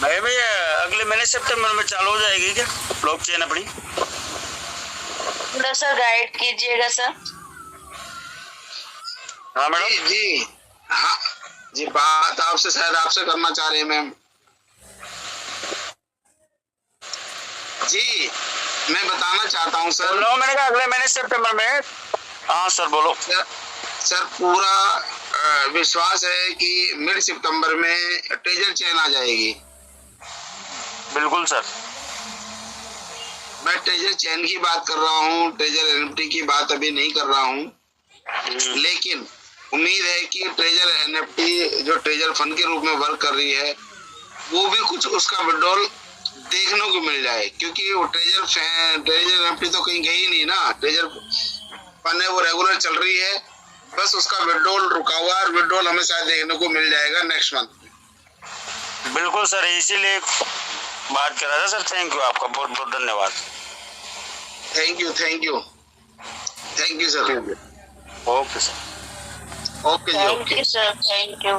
मैम, ये अगले महीने सितंबर में चालू हो जाएगी क्या ब्लॉकचेन अपनी? सर गाइड कीजिएगा सर। हाँ मैडम। जी जी, हाँ जी, बात आपसे शायद आपसे करना चाह रहे हैं मैम। जी, मैं बताना चाहता हूँ सर। बोलो, मैंने कहा अगले महीने सितंबर में। हाँ सर बोलो। सर पूरा विश्वास है कि मिड सितंबर में ट्रेजर चेन आ जाएगी। बिल्कुल सर। मैं ट्रेजर चेन की बात कर रहा हूँ, ट्रेजर एनएफटी की बात अभी नहीं कर रहा हूँ। लेकिन उम्मीद है कि ट्रेजर एनएफटी जो ट्रेजर फंड के रूप में वर्क कर रही है, वो भी कुछ उसका विड्रॉल देखने को मिल जाए, क्योंकि वो ट्रेजर एनएफटी तो कहीं गई नहीं ना। ट्रेजर फंड है वो रेगुलर चल रही है, बस उसका विड्रॉल रुका हुआ है। विड्रॉल हमें शायद देखने को मिल जाएगा नेक्स्ट मंथ। बिल्कुल सर, इसीलिए बात कर रहा था सर। थैंक यू, आपका बहुत बहुत धन्यवाद। Thank you thank you thank you sir. Okay sir. Okay ji, thank okay. You sir, thank you.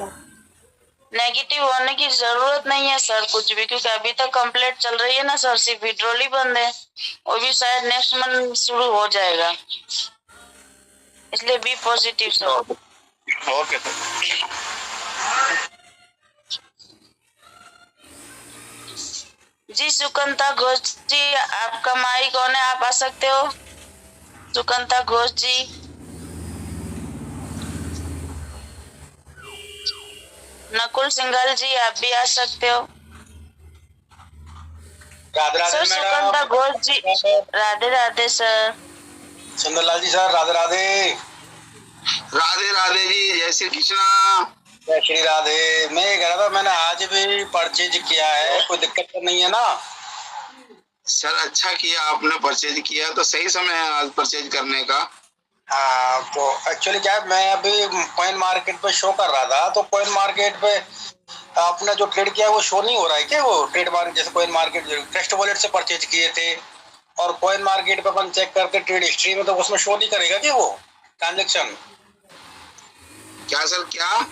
Negative होने की जरूरत नहीं है सर कुछ भी, क्योंकि अभी तक कंप्लेंट चल रही है ना सर, सिर्फ विड्रॉल ही बंद है, वो भी शायद नेक्स्ट मंथ शुरू हो जाएगा, इसलिए be positive sir. Okay sir. जी सुकंता घोष जी, आपका माइक ऑन है, आप आ सकते हो। सुकंता घोष जी। नकुल सिंघल जी, आप भी आ सकते हो। Radhe sir Radhe Sukanta madam. Ghosh ji, Radhe Radhe sir. Sundarlal ji sir, Radhe Radhe. Radhe Radhe ji, जय श्री कृष्णा। जय श्री राधे। मैं ये कह रहा था, मैंने आज भी परचेज किया है, कोई दिक्कत तो नहीं है ना? सर अच्छा किया आपने परचेज किया, तो सही समय है आज परचेज करने का। हाँ, तो एक्चुअली क्या है, मैं अभी कॉइन मार्केट पे शो कर रहा था, तो कॉइन मार्केट पे आपने जो ट्रेड किया वो शो नहीं हो रहा है क्या? वो ट्रेड मार्केट जैसे कॉइन मार्केट ट्रस्ट वॉलेट से परचेज किए थे और कॉइन मार्केट पे अपन चेक करते ट्रेड हिस्ट्री में, तो उसमें शो नहीं करेगा क्या वो ट्रांजेक्शन? क्या सर क्या?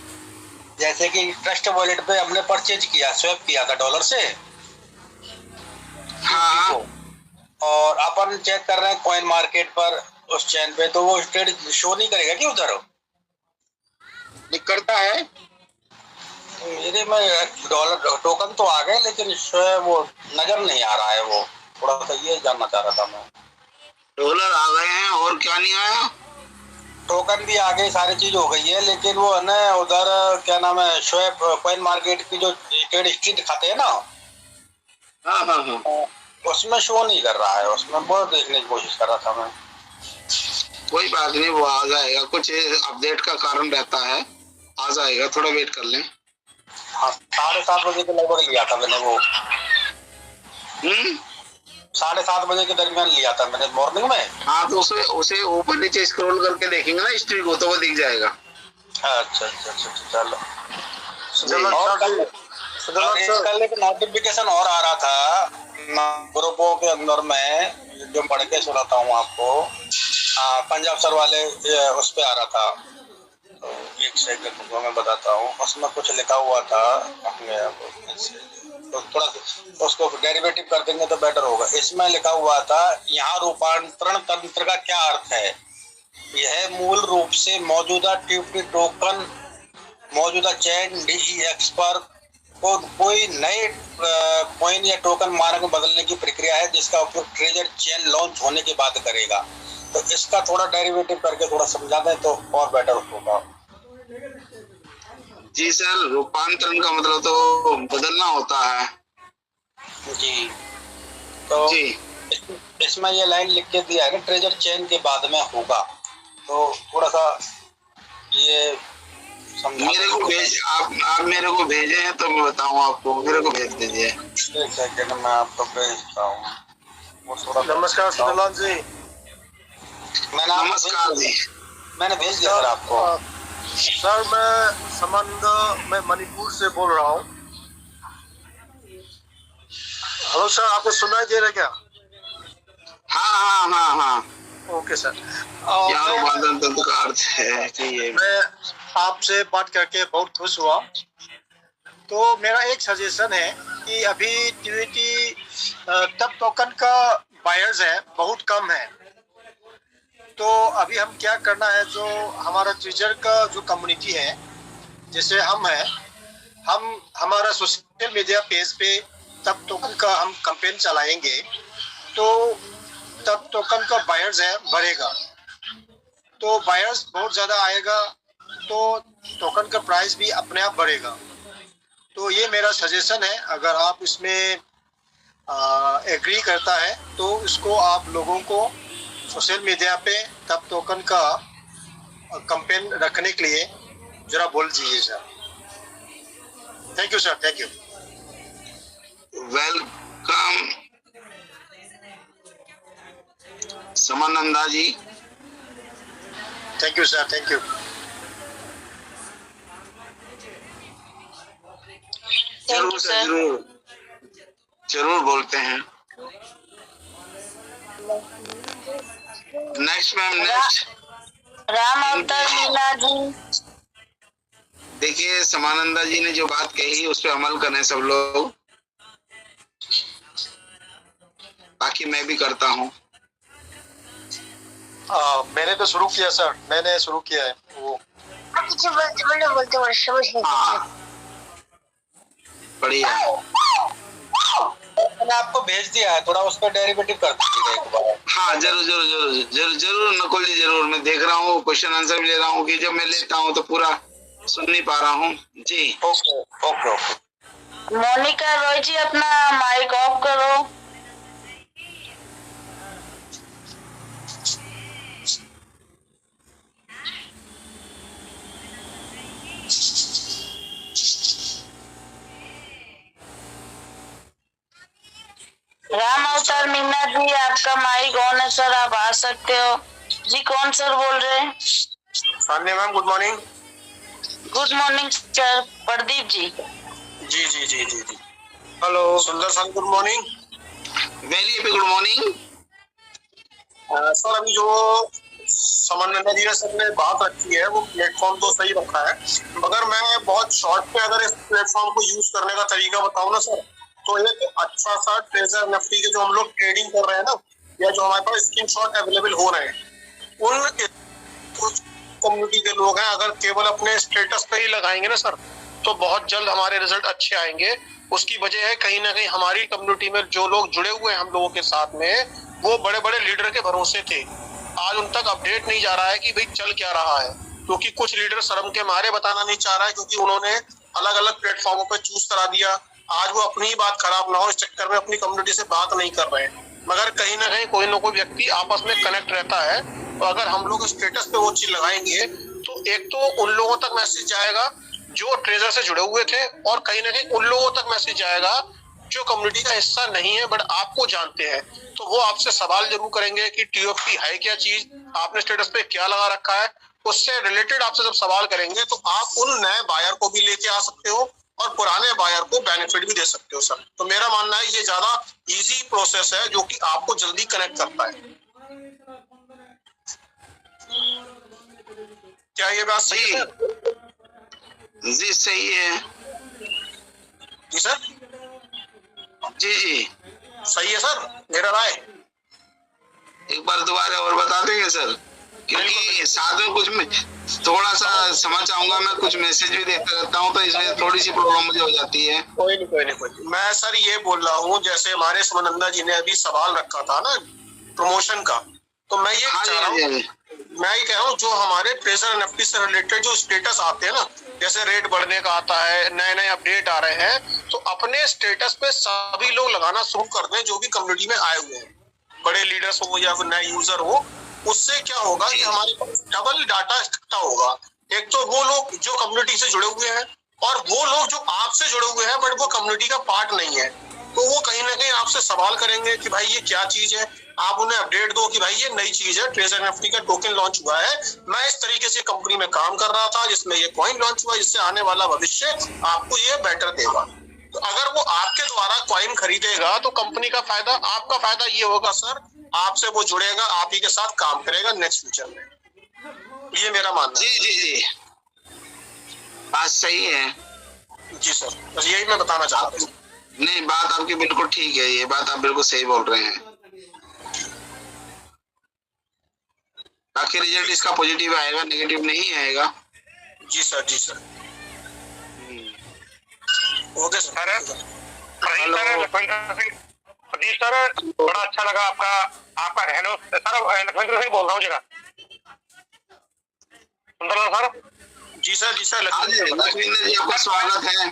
जैसे कि ट्रस्ट वॉलेट पे हमने परचेज किया, स्वैप किया था डॉलर से, हाँ और अपन चेक कर रहे हैं कॉइन मार्केट पर उस चैन पे, तो वो ट्रेड शो नहीं करेगा कि उधर? करता है। मेरे में डॉलर टोकन तो आ गए, लेकिन वो नजर नहीं आ रहा है। वो थोड़ा सा ये जानना चाह रहा था मैं। डॉलर आ गए हैं और क्या नहीं आया? टोकन भी आ गए, सारी चीज हो गई है, लेकिन वो है ना उधर क्या नाम है, शोएब कॉइन मार्केट की जो ट्रेड हिस्ट्री दिखाते हैं ना, हाँ हाँ हाँ, उसमें शो नहीं कर रहा है। उसमें बहुत देखने की कोशिश कर रहा था मैं। कोई बात नहीं, वो आ जाएगा, कुछ अपडेट का कारण रहता है, आ जाएगा, थोड़ा वेट कर लें। हाँ, 7:30 बजे के लगभग लिया था मैंने वो। 7:30 बजे के दरमियान लिया था मैंने मॉर्निंग में। हाँ, तो उसे ऊपर नीचे स्क्रॉल करके देखेंगे ना हिस्ट्री को, तो वो दिख जाएगा। अच्छा अच्छा अच्छा, चलो। चलो कल एक नोटिफिकेशन और आ रहा था ग्रुपों के अंदर में, जो पढ़ के सुनाता हूँ आपको। पंजाब सर वाले उस पे आ रहा था, तो एक सेकंड को मैं बताता हूँ। उसमें कुछ लिखा हुआ था, तो थोड़ा उसको डेरिवेटिव कर देंगे तो बेटर होगा। इसमें लिखा हुआ था, यहाँ रूपांतरण तंत्र का क्या अर्थ है? यह मूल रूप से मौजूदा टीपी टोकन, मौजूदा चेन DEX पर कोई नए कॉइन या टोकन मानक में बदलने की प्रक्रिया है, जिसका उपयोग ट्रेजर चेन लॉन्च होने के बाद करेगा। तो इसका थोड़ा डेरिवेटिव करके थोड़ा समझा दें तो और बेटर होगा। जी सर, रूपांतरण का मतलब तो बदलना होता है जी। तो जी। इसमें ये लाइन लिख के दिया है ना, ट्रेजर चेन के बाद में होगा। तो थोड़ा सा ये मेरे को भेज, आप मेरे को भेजे हैं तो मैं बताऊं आपको, मेरे को भेज दीजिए। एक सेकंड मैं आपको भेजता हूँ। नमस्कार सुंदरलाल जी। नमस्कार जी। मैंने भेज दिया सर आपको। सर मैं संबंध मैं मणिपुर से बोल रहा हूँ। हेलो सर, आपको सुनाई दे रहा है क्या? हाँ हाँ हाँ हाँ, ओके सर। यहाँ रूपांतरण तंत्र का अर्थ है कि ये मैं आपसे बात करके बहुत खुश हुआ। तो मेरा एक सजेशन है कि अभी TVT तब टोकन का बायर्स है बहुत कम है। तो अभी हम क्या करना है, जो हमारा ट्विटर का जो कम्युनिटी है, जैसे हम हैं, हम हमारा सोशल मीडिया पेज पे तब टोकन का हम कैंपेन चलाएंगे, तो तब टोकन का बायर्स है बढ़ेगा। तो बायर्स बहुत ज़्यादा आएगा तो टोकन का प्राइस भी अपने आप बढ़ेगा। तो ये मेरा सजेशन है, अगर आप इसमें एग्री करता है तो इसको आप लोगों को सोशल मीडिया पे तब टोकन का कैंपेन रखने के लिए जरा बोल दीजिए sir. Thank you sir, thank you. Welcome Samananda ji. Thank you sir, thank you. जरूर सर, जरूर जरूर बोलते हैं। Next ma'am, next. राम अवतार लीला जी। देखिए, समानंदा जी ने जो बात कही उस पर अमल करें सब लोग, बाकी मैं भी करता हूँ। मैंने तो शुरू किया सर, मैंने शुरू किया है वो। हाँ, बढ़िया। मैंने आपको भेज दिया है, थोड़ा उस पर डेरिवेटिव कर दीजिएगा एक बार। हाँ, जरूर जरूर जरूर जरूर जरूर नकुल जी, जरूर। मैं देख रहा हूँ, क्वेश्चन आंसर भी ले रहा हूँ कि जब मैं लेता हूँ तो पूरा सुन नहीं पा रहा हूँ जी। Okay okay okay. Monika Roy ji, अपना माइक ऑफ करो। राम अवतार मीना जी, आपका माइक ऑन है सर, आप आ सकते हो जी। कौन सर बोल रहे हैं? Sanya ma'am, good morning. Good morning sir, Pradeep ji. जी जी जी जी जी। Hello Sundar sir, good morning. Very happy good morning. Sir अभी जो समन्वय जी सर ने बात रखी है वो प्लेटफॉर्म तो सही रखा है, मगर मैं बहुत शॉर्ट पे अगर इस प्लेटफॉर्म को यूज करने का तरीका बताऊं ना सर, तो एक अच्छा सा ट्रेजर निफ्टी के जो हम लोग ट्रेडिंग कर रहे हैं ना, या जो हमारे पास स्क्रीनशॉट अवेलेबल हो रहे हैं, उन कुछ कम्युनिटी के लोग हैं, अगर केवल अपने स्टेटस पे ही लगाएंगे ना सर, तो बहुत जल्द हमारे रिजल्ट अच्छे आएंगे। उसकी वजह है कहीं ना कहीं हमारी कम्युनिटी में जो लोग जुड़े हुए हैं हम लोगों के साथ में, वो बड़े बड़े लीडर के भरोसे थे। आज उन तक अपडेट नहीं जा रहा है कि भाई चल क्या रहा है, क्योंकि कुछ लीडर शर्म के मारे बताना नहीं चाह रहा है, क्योंकि उन्होंने अलग अलग प्लेटफॉर्मों पर चूज करा दिया। आज वो अपनी बात खराब ना हो इस चक्कर में अपनी कम्युनिटी से बात नहीं कर रहे हैं, मगर कहीं ना कहीं कोई ना कोई व्यक्ति आपस में कनेक्ट रहता है। तो अगर हम लोग स्टेटस पे वो चीज लगाएंगे तो एक तो उन लोगों तक मैसेज जाएगा जो ट्रेजर से जुड़े हुए थे, और कहीं ना कहीं उन लोगों तक मैसेज जाएगा जो कम्युनिटी का हिस्सा नहीं है बट आपको जानते हैं। तो वो आपसे सवाल जरूर करेंगे कि टीओएफटी है क्या चीज, आपने स्टेटस पे क्या लगा रखा है। उससे रिलेटेड आपसे जब सवाल करेंगे तो आप उन नए बायर को भी लेके आ सकते हो और पुराने बायर को बेनिफिट भी दे सकते हो सर। तो मेरा मानना है ये ज्यादा इजी प्रोसेस है जो कि आपको जल्दी कनेक्ट करता है। क्या ये बात सही है? जी सही है। जी सर, जी जी सही है सर, मेरा राय। एक बार दोबारा और बता देंगे सर, क्योंकि साथ में कुछ में थोड़ा सा समझ चाहूंगा, मैं कुछ मैसेज भी देखता रहता हूँ तो इसमें थोड़ी सी प्रॉब्लम मुझे हो जाती है। कोई नहीं कोई नहीं कोई नहीं। मैं सर ये बोल रहा हूँ, जैसे हमारे सुमनंदा जी ने अभी सवाल रखा था ना प्रमोशन का, तो मैं ये कह रहा हूँ, मैं ये कह रहा हूँ जो हमारे ट्रेजर एनएफटी से रिलेटेड जो स्टेटस आते हैं ना, जैसे रेट बढ़ने का आता है, नए नए अपडेट आ रहे हैं, तो अपने स्टेटस पे सभी लोग लगाना शुरू कर दें जो भी कम्युनिटी में आए हुए हैं, बड़े लीडर्स हो या फिर नए यूजर हो। उससे क्या होगा कि हमारे पास डबल डाटा इकट्ठा होगा। एक तो वो लोग जो कम्युनिटी से जुड़े हुए हैं और वो लोग जो आपसे जुड़े हुए हैं बट वो कम्युनिटी का पार्ट नहीं है, तो वो कहीं ना कहीं आपसे सवाल करेंगे कि भाई ये क्या चीज है। आप उन्हें अपडेट दो कि भाई ये नई चीज है, ट्रेजर एनएफटी का टोकन लॉन्च हुआ है, मैं इस तरीके से कंपनी में काम कर रहा था जिसमें ये कॉइन लॉन्च हुआ, जिससे आने वाला भविष्य आपको ये बेटर देगा। तो अगर वो आपके द्वारा कॉइन खरीदेगा तो कंपनी का फायदा, आपका फायदा ये होगा सर, आपसे वो जुड़ेगा, आप ही के साथ काम करेगा नेक्स्ट फ्यूचर में। ये मेरा मानना है। जी जी जी, बात सही है। जी सर, बस यही मैं बताना चाहता हूँ। नहीं, बात आपकी बिल्कुल ठीक है, ये बात आप बिल्कुल सही बोल रहे हैं। बाकी रिजल्ट इसका पॉजिटिव आएगा, नेगेटिव नहीं आएगा। जी सर, जी sir, okay sir. Pradeep sir, बड़ा अच्छा लगा आपका हेलो सर, लखविंद्र सिंह बोल रहा हूँ जरा। सुंदरलाल सर। जी सर, जी सर, लखविंद्र जी आपका स्वागत है।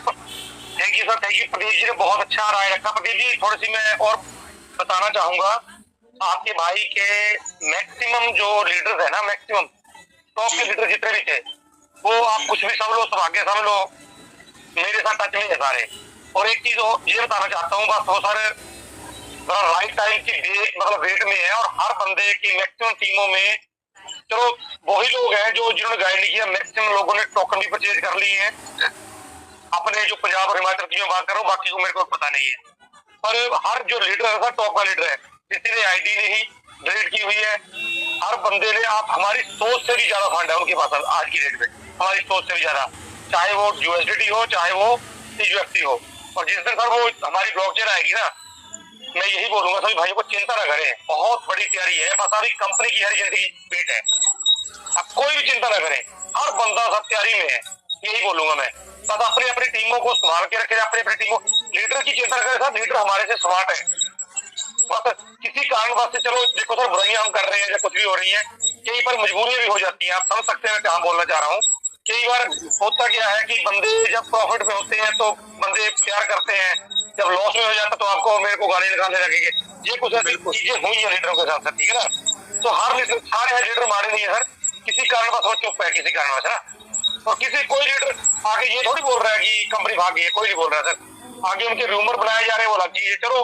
Thank you sir, thank you. Pradeep ji ने बहुत अच्छा राय रखा। प्रदीप जी थोड़ी सी मैं और बताना चाहूंगा, आपके भाई के मैक्सिमम जो लीडर्स है ना, मैक्सिमम टॉप के लीडर जितने भी थे, वो आप कुछ भी समझ लो, सौभाग्य समझ लो, मेरे साथ टच में है सारे। और एक चीज ये बताना चाहता हूँ, बस वो सारे राइट टाइम की मतलब वेट में है, और हर बंदे की मैक्सिमम टीमों में चलो वही लोग हैं जो जिन्होंने गाइड नहीं किया, मैक्सिमम लोगों ने टोकन भी परचेज कर लिए हैं अपने, जो पंजाब और हिमाचल की मैं बात कर रहा हूँ, बाकी को मेरे को पता नहीं है। पर हर जो लीडर है, टॉप का लीडर है, किसी ने आईडी नहीं डिलीट की हुई है, हर बंदे ने, आप हमारी सोच से भी ज्यादा फंड है उनके पास आज की डेट में, हमारी सोच से भी ज्यादा, चाहे वो यूएसडीटी हो, चाहे वो टीयूएफटी हो। और जिस दिन सर वो हमारी ब्लॉकचेन आएगी ना, मैं यही बोलूंगा सभी भाइयों को चिंता ना करें, बहुत बड़ी तैयारी है, बस अभी कंपनी की हर जिंदगी वेट है, अब कोई भी चिंता ना करें, हर बंदा सब तैयारी में है, यही बोलूंगा मैं। बस अपनी अपनी टीमों को संभाल के रखें, अपनी अपनी टीमों, लीडर की चिंता करें सर, लीडर हमारे से स्मार्ट है। बस किसी कारणवश से, चलो देखो सर बुराइयां हम कर रहे हैं या कुछ भी हो रही है, कई बार मजबूरियां भी हो जाती हैं, आप समझ सकते हैं क्या बोलना चाह रहा हूँ। कई बार होता क्या है कि बंदे जब प्रॉफिट में होते हैं तो बंदे प्यार करते हैं, जब लॉस में हो जाता तो आपको मेरे को गाली निकालने लगेंगे। ये कुछ ऐसी चीजें हुई है लीडरों के साथ, ठीक है ना। तो हर लीडर, सारे लीडर मारे नहीं है सर, किसी कारणवश वो चुप है, किसी कारणवश ना, और किसी कोई लीडर आगे ये थोड़ी बोल रहा है कि कंपनी भाग गई है, कोई नहीं बोल रहा है सर, आगे उनके रूमर बनाए जा रहे हैं, वो अलग चीज है। चलो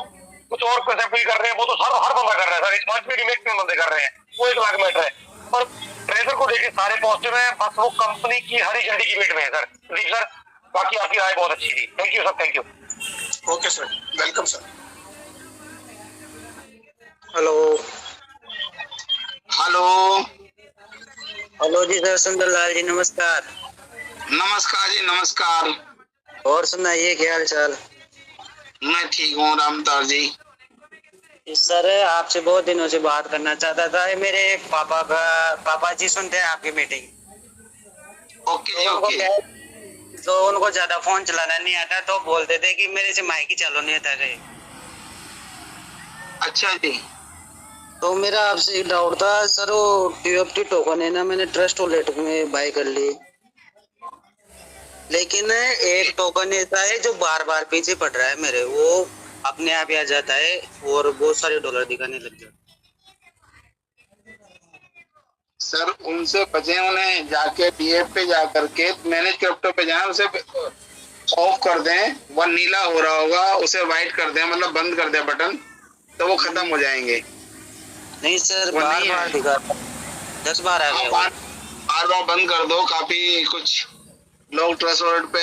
कुछ और पैसे पे कर रहे हैं, वो तो हर बंदा कर रहा है सर। इस मंच पे भी मैक्सिमम बंदे कर रहे हैं, वो 1 लाख मैटर है। पर ट्रेजर को देखिए सारे पॉजिटिव है, बस वो कंपनी की हरी झंडी की वेट में है सर। जी सर, बाकी आपकी राय बहुत अच्छी थी। Thank you sir, thank you. Okay sir, welcome sir. Hello hello hello जी सर, सुंदरलाल जी नमस्कार। नमस्कार जी, नमस्कार। और सुनाइए क्या हाल चाल? मैं ठीक हूँ रामतार जी। सर आपसे बहुत दिनों से बात करना चाहता था। मेरे एक पापा जी सुनते हैं आपकी मीटिंग। ओके जी, ओके। तो उनको ज्यादा फोन चलाना नहीं आता, तो बोलते थे कि मेरे से माइक ही चालू नहीं आता कहीं। अच्छा जी। तो मेरा आपसे एक डाउट था सर, वो TFT टोकन है ना, मैंने ट्रस्ट वॉलेट में बाय कर ली, लेकिन एक टोकन ऐसा है जो बार बार पीछे पड़ रहा है मेरे, वो अपने आप ही आ जाता है और बहुत सारे डॉलर दिखाने लग जाते। सर उनसे बचे, उन्हें जाके DF पे जा करके मैनेज क्रिप्टो पे जाए, उसे ऑफ कर दें। वह नीला हो रहा होगा, उसे वाइट कर दें, मतलब बंद कर दें बटन, तो वो खत्म हो जाएंगे। नहीं सर, बार बार दिखाता, 10 बार आ गया। बार बार बंद कर दो। काफी कुछ लोग ट्रस्ट वॉलेट पे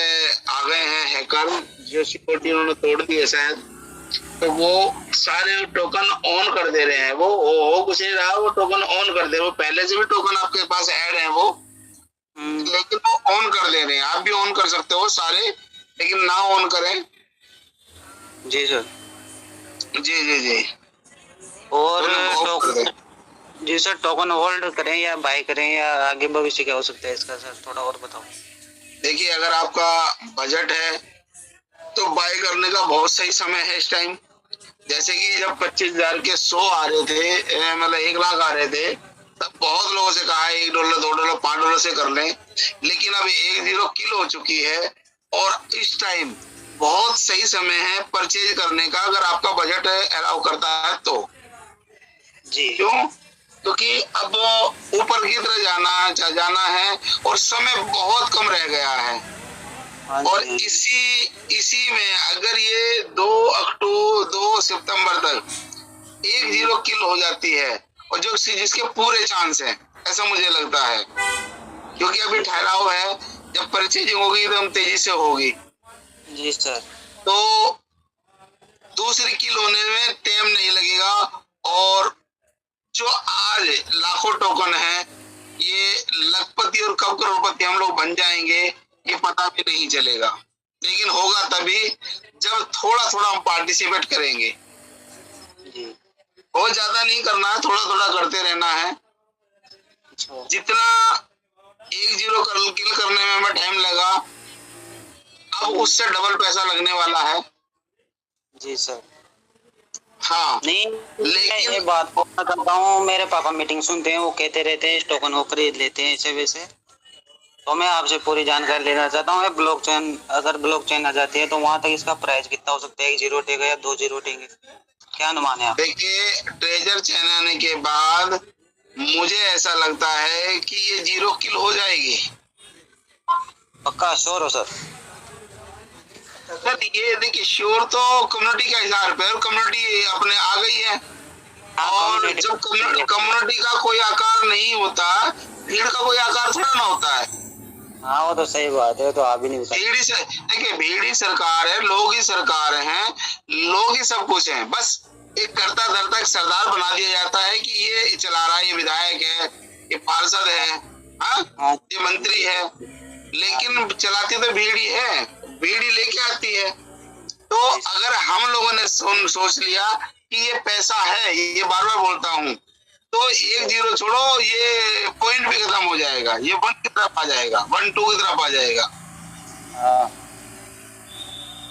आ गए हैं हैकर, जो सिक्योरिटी उन्होंने तोड़ दी है शायद, तो वो सारे टोकन ऑन कर दे रहे हैं। वो हो कुछ नहीं रहा, वो टोकन ऑन कर दे रहे। वो पहले से भी टोकन आपके पास ऐड है वो, लेकिन वो ऑन कर दे रहे हैं। आप भी ऑन कर सकते हो सारे, लेकिन ना ऑन करें। जी सर। जी जी जी। और टोकन, जी सर, टोकन होल्ड करें या बाय करें, या आगे भविष्य क्या हो सकता है इसका सर, थोड़ा और बताओ। देखिए, अगर आपका बजट है तो बाय करने का बहुत सही समय है इस टाइम। जैसे कि जब 25,000 के 100 आ रहे थे, मतलब 1 लाख आ रहे थे, तब बहुत लोगों से कहा $1, $2, $5 से कर लें, लेकिन अब 10 किल हो चुकी है और इस टाइम बहुत सही समय है परचेज करने का, अगर आपका बजट अलाउ करता है तो। जी। क्यों? क्योंकि अब ऊपर की तरह जाना है और समय बहुत कम रह गया है। और इसी में अगर ये 2 सितंबर तक 10 किल हो जाती है, और जो जिसके पूरे चांस है, ऐसा मुझे लगता है, क्योंकि अभी ठहराव है, जब परचेजिंग होगी तो हम तेजी से होगी। जी सर। तो दूसरी किल होने में टाइम नहीं लगेगा, और जो आज लाखों टोकन है, ये लखपति और कब करोड़पति हम लोग बन जाएंगे ये पता भी नहीं चलेगा। लेकिन होगा तभी जब थोड़ा थोड़ा हम पार्टिसिपेट करेंगे। बहुत ज्यादा नहीं करना है, थोड़ा थोड़ा करते रहना है। जितना 10 किल करने में हमें टाइम लगा, अब उससे डबल पैसा लगने वाला है। जी सर। हाँ, नहीं, लेकिन ये बात बोलना चाहता हूँ, मेरे पापा मीटिंग सुनते हैं, वो कहते रहते हैं इस टोकन को खरीद लेते हैं ऐसे वैसे, तो मैं आपसे पूरी जानकारी लेना चाहता हूँ। ब्लॉकचेन, अगर ब्लॉकचेन आ जाती है तो वहाँ तक इसका प्राइस कितना हो सकता है? 1 0 टेगा या 2 0 टेंगे, क्या अनुमान है आप? देखिए, ट्रेजर चैन आने के बाद मुझे ऐसा लगता है कि ये 0 किल हो जाएगी। पक्का श्योर हो सर? सर ये देखिए, श्योर तो कम्युनिटी का हिसाब पे, और कम्युनिटी अपने आ गई है। और जब कम्युनिटी का कोई आकार नहीं होता, भीड़ का कोई आकार थोड़ा ना होता है। हाँ वो तो सही बात है, तो आप भी नहीं बता। भीड़ से देखिए, भीड़ ही सरकार है, लोग ही सरकार हैं, लोग ही सब कुछ हैं। बस एक करता धरता एक सरदार बना दिया जाता है कि ये चला रहा है, ये विधायक है, ये पार्षद है, हाँ, ये मंत्री है, लेकिन चलाती तो भीड़ ही है, भीड़ ही लेके आती है। तो अगर हम लोगों ने सोच लिया कि ये पैसा है, ये बार बार बोलता हूँ, तो 1 0 छोड़ो, ये पॉइंट भी खत्म हो जाएगा, ये 1 की तरफ आ जाएगा, 1 2 की तरफ आ जाएगा।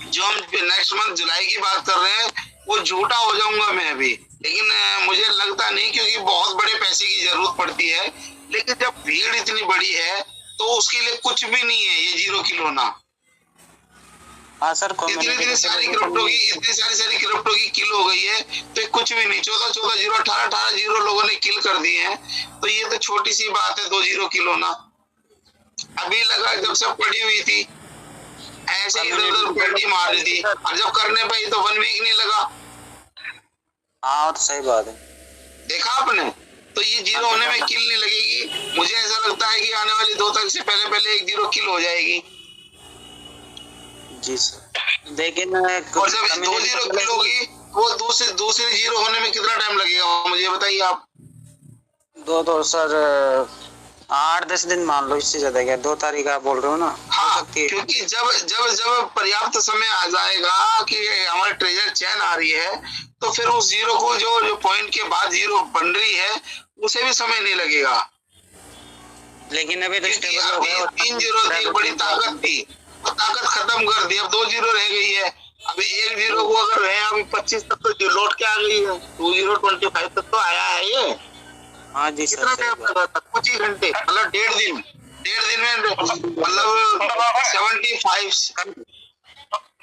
जो हम नेक्स्ट मंथ जुलाई की बात कर रहे हैं, वो झूठा हो जाऊंगा मैं अभी, लेकिन मुझे लगता नहीं, क्योंकि बहुत बड़े पैसे की जरूरत पड़ती है। लेकिन जब भीड़ इतनी बड़ी है तो उसके लिए कुछ भी नहीं है ये 0 किल होना। हाँ सर, इतनी सारी क्रिप्टो की किल हो गई है, तो कुछ भी नहीं। 14 0 18 0 लोगों ने किल कर दिए हैं, तो ये तो छोटी सी बात है 2 0 किल होना। अभी लगा जब सब पड़ी हुई थी, ऐसे इधर उधर पेटी मार रही थी, और जब करने पाई तो 1 वीक नहीं लगा। हाँ तो सही बात है। देखा आपने, तो ये जीरो होने में किल नहीं लगेगी। मुझे ऐसा लगता है कि आने वाली 2 तारीख से पहले एक जीरो किल हो जाएगी। जी सर, लेकिन और जब 2 जीरो किल होगी वो दूसरे जीरो होने में कितना टाइम लगेगा मुझे बताइए आप। दो सर 8-10 दिन मान लो, इससे ज्यादा क्या। 2 तारीख आप बोल रहे हो ना। हाँ, क्योंकि जब पर्याप्त समय आ जाएगा कि हमारे ट्रेजर चैन आ रही है, तो फिर उस जीरो को जो पॉइंट के बाद जीरो बन रही है उसे भी समय नहीं लगेगा। लेकिन अभी तो अभी 3 जीरो थी, एक बड़ी ताकत थी, वो ताकत खत्म कर दी। अब 2 जीरो रह गई है। अभी 1 जीरो को अगर रहे अभी 25 तक तो लौट के आ गई है। 2025 तक तो आया है ये। हाँ जी कितना टाइम लगा था? कुछ ही घंटे, मतलब 1.5 दिन में मतलब 75।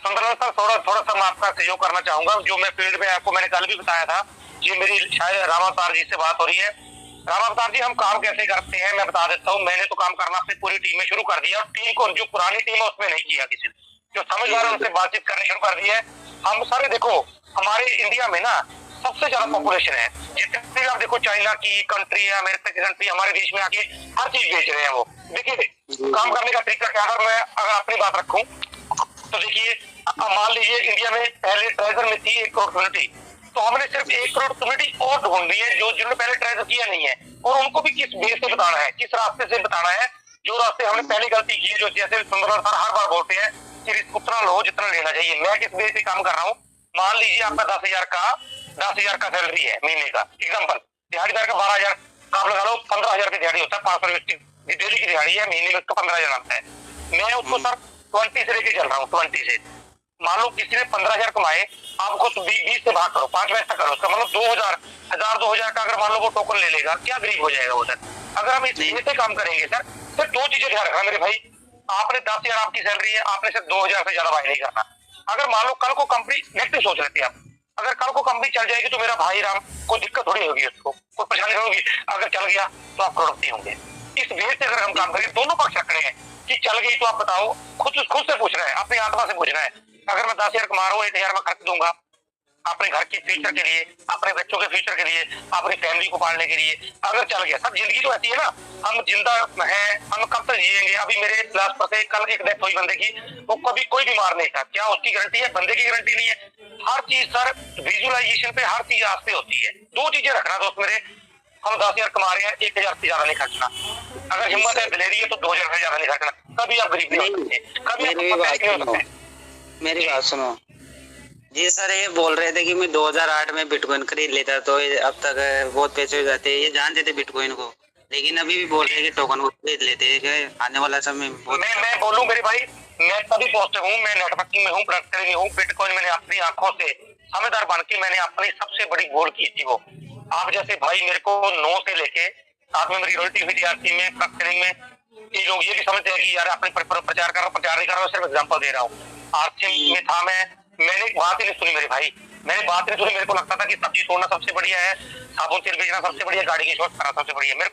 सुंदरलाल सर, थोड़ा सा मैं आपका सहयोग करना चाहूंगा। जो मैं फील्ड में आपको मैंने कल भी बताया था, ये मेरी शायद रामावतार जी से बात हो रही है। रामावतार जी, हम काम कैसे करते हैं मैं बता देता हूँ। मैंने तो काम करना अपनी पूरी टीम में शुरू कर दिया, और टीम को जो पुरानी टीम है उसमें नहीं किया किसी ने। जो समझदार है उनसे बातचीत करनी शुरू कर दी है। हम सारे देखो, हमारे इंडिया में ना सबसे ज्यादा पॉपुलेशन है। जितने आप देखो, चाइना की कंट्री है, अमेरिका की कंट्री, हमारे देश में आके हर चीज बेच रहे हैं वो। देखिए काम करने का तरीका क्या है। अगर अपनी बात रखूं तो देखिए, मान लीजिए इंडिया में पहले ट्रेजर में थी 1 करोड़ कम्युनिटी, तो हमने सिर्फ 1 करोड़ कम्युनिटी और ढूंढी है जो जिन्होंने पहले ट्रेजर किया नहीं है, और उनको भी किस बेस से बताना है, किस रास्ते से बताना है। जो रास्ते हमने पहले गलती की है, जो जैसे सुंदरलाल सर हर बार बोलते हैं कि रिस्क उतना लो जितना लेना चाहिए। मैं किस बेस पे काम कर रहा हूँ, मान लीजिए आपका 10,000 का सैलरी है महीने का, एग्जाम्पल। दिहाड़ीदार का 12,000 आप लगा लो, 15,000 की दिहाड़ी होता है, 500 डेली की दिहाड़ी है, महीने में उसका 15,000 आता है। मैं उसको सर 20 से लेके चल रहा हूँ, 20 से। मान लो किसी ने 15,000 कमाए, आपको 20 से भाग करो, 5 पैसा करो, उसका मतलब 2,000 का अगर मान लो वो टोकन ले लेगा, क्या गरीब हो जाएगा वो सर। अगर हम इस से काम करेंगे सर, सिर्फ 2 चीजें ध्यान रखना मेरे भाई। आपने 10,000 आपकी सैलरी है, आपने सिर्फ 2,000 से ज्यादा भाई नहीं करना। अगर मान लो कल को कंपनी नेगेटिव सोच लेती है आप, अगर कल को कंपनी चल जाएगी तो मेरा भाई राम कोई दिक्कत थोड़ी होगी, उसको कोई परेशानी होगी। अगर चल गया तो आप करोड़पति होंगे। इस बेस से अगर हम काम करें, दोनों पक्ष रखने हैं कि चल गई तो आप बताओ, खुद से पूछना है, अपनी आत्मा से पूछना है। अगर मैं 10,000 कमा रहा हूँ, 1,000 मैं खर्च दूंगा अपने घर के फ्यूचर के लिए, अपने बच्चों के फ्यूचर के लिए, अपनी फैमिली को पालने के लिए। अगर चल गया सर, जिंदगी तो ऐसी है ना, हम जिंदा हैं, हम कब तक जिएंगे। अभी मेरे क्लास पर से कल एक डेथ हुई बंदे की, वो कभी कोई बीमार नहीं था। क्या उसकी गारंटी है? बंदे की गारंटी नहीं है। हर चीज सर विजुअलाइजेशन पे, हर चीज आज पे होती है। 2 चीजें रखना दोस्त मेरे, हम 10,000 कमा रहे हैं, 1,000 से ज्यादा नहीं खर्चना। अगर हिम्मत है, दिलेरी है, तो 2,000 से ज्यादा नहीं खर्चना। कभी आप गरीब नहीं हो सकते, कभी आप नहीं हो सकते। मेरी बात सुनो जी सर, ये बोल रहे थे कि मैं 2008 में बिटकॉइन खरीद लेता तो अब तक बहुत पैसे हो जाते। ये जानते थे बिटकॉइन को, लेकिन अभी भी बोल रहे हैं कि टोकन को खरीद लेते हैं आने वाला समय। मैं बोलूं मेरे भाई, मैं तभी पॉजिटिव हूँ, मैं नेटवर्किंग में हूँ, प्रोडक्टिव में हूँ। बिटकॉइन मैंने अपनी आंखों से समझदार बन के मैंने अपनी सबसे बड़ी गोल की थी वो। आप जैसे भाई मेरे को 9 से लेके साथ में मेरी रॉयल्टी हुई थी आरसी में, प्रोडक्टिव में। ये लोग ये भी समझते हैं कि यार अपने प्रचार कर रहा हूँ, प्रचार नहीं कर रहा हूँ, सिर्फ एग्जाम्पल दे रहा हूँ। आरसी में था मैंने बात ही नहीं सुनी मेरे भाई, मैंने बात नहीं सुनी। मेरे को लगता था कि सब्जी तोड़ना सबसे बढ़िया है, साबुन तेल बेचना सबसे बढ़िया, गाड़ी की शॉर्ट करना सबसे बढ़िया। मेरे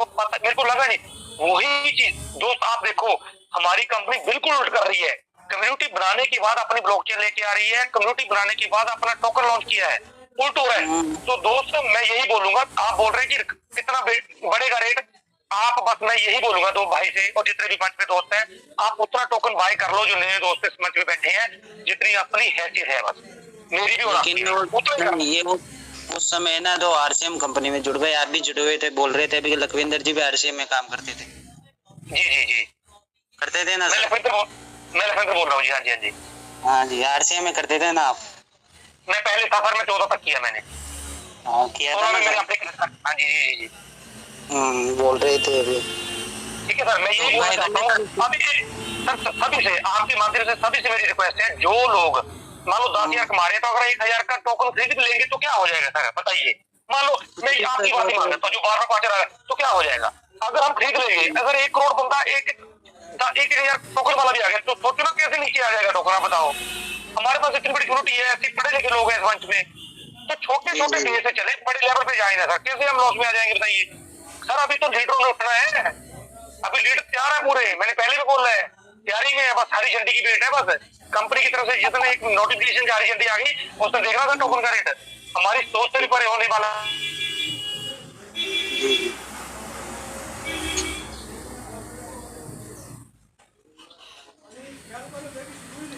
को लगा नहीं वही चीज। दोस्त आप देखो, हमारी कंपनी बिल्कुल उल्ट कर रही है। कम्युनिटी बनाने के बाद अपनी ब्लॉकचेन लेके आ रही है, कम्युनिटी बनाने के बाद अपना टोकन लॉन्च किया है, उल्ट हो रहा है। तो दोस्त मैं यही बोलूंगा, आप बोल रहे हैं कि कितना बढ़ेगा रेट, आप बस मैं यही बोलूंगा 2 भाई से और जितने भी मंच पे दोस्त हैं, आप उतना टोकन बाय कर लो जो नए दोस्त इस मंच पे बैठे हैं, जितनी अपनी हैसियत है। बस मेरी भी ये उस समय ना 2 आरसीएम कंपनी में जुड़ गए, आप भी जुड़े हुए थे, बोल रहे थे अभी लखविंदर जी भी आरसीएम में काम करते थे। जी करते थे ना मैं लखविंदर बोल रहा हूँ। जी हाँ जी हाँ जी, आरसीएम में करते थे ना आप? मैं पहले सफर में 14 तक किया मैंने। हाँ किया था ना। हाँ जी बोल रहे थे अभी। ठीक है सर, मैं यही बोलना चाहता हूँ अभी सर, सभी से आपके माध्यम से सभी से मेरी रिक्वेस्ट है, जो लोग मान लो 10,000 कमा रहे हैं, तो अगर 1,000 का टोकन खरीद भी लेंगे तो क्या हो जाएगा सर बताइए। मान लो मैं आपकी बात ही मान लेता हूँ, जो 12 पाँच रहा है तो क्या हो जाएगा अगर हम खरीद लेंगे। अगर 1 करोड़ बंदा 1,000 टोकन वाला भी आ गया तो सोचो ना कैसे नीचे आ जाएगा टोकन। आप बताओ, हमारे पास इतनी बड़ी कम्युनिटी है, ऐसे पढ़े लिखे लोग हैं इस मंच में, तो छोटे छोटे बेस से चले, बड़े लेवल पे जाए ना सर, कैसे हम लॉस में आ जाएंगे बताइए सर। अभी तो लीडरों में उठना है, अभी लीड तैयार है पूरे, मैंने पहले भी बोल रहा है तैयारी में है, बस हरी झंडी की वेट है। बस कंपनी की तरफ से जितने एक नोटिफिकेशन हरी झंडी आ गई उसमें देखना था टोकन का रेट, हमारी सोच से भी परे होने वाला।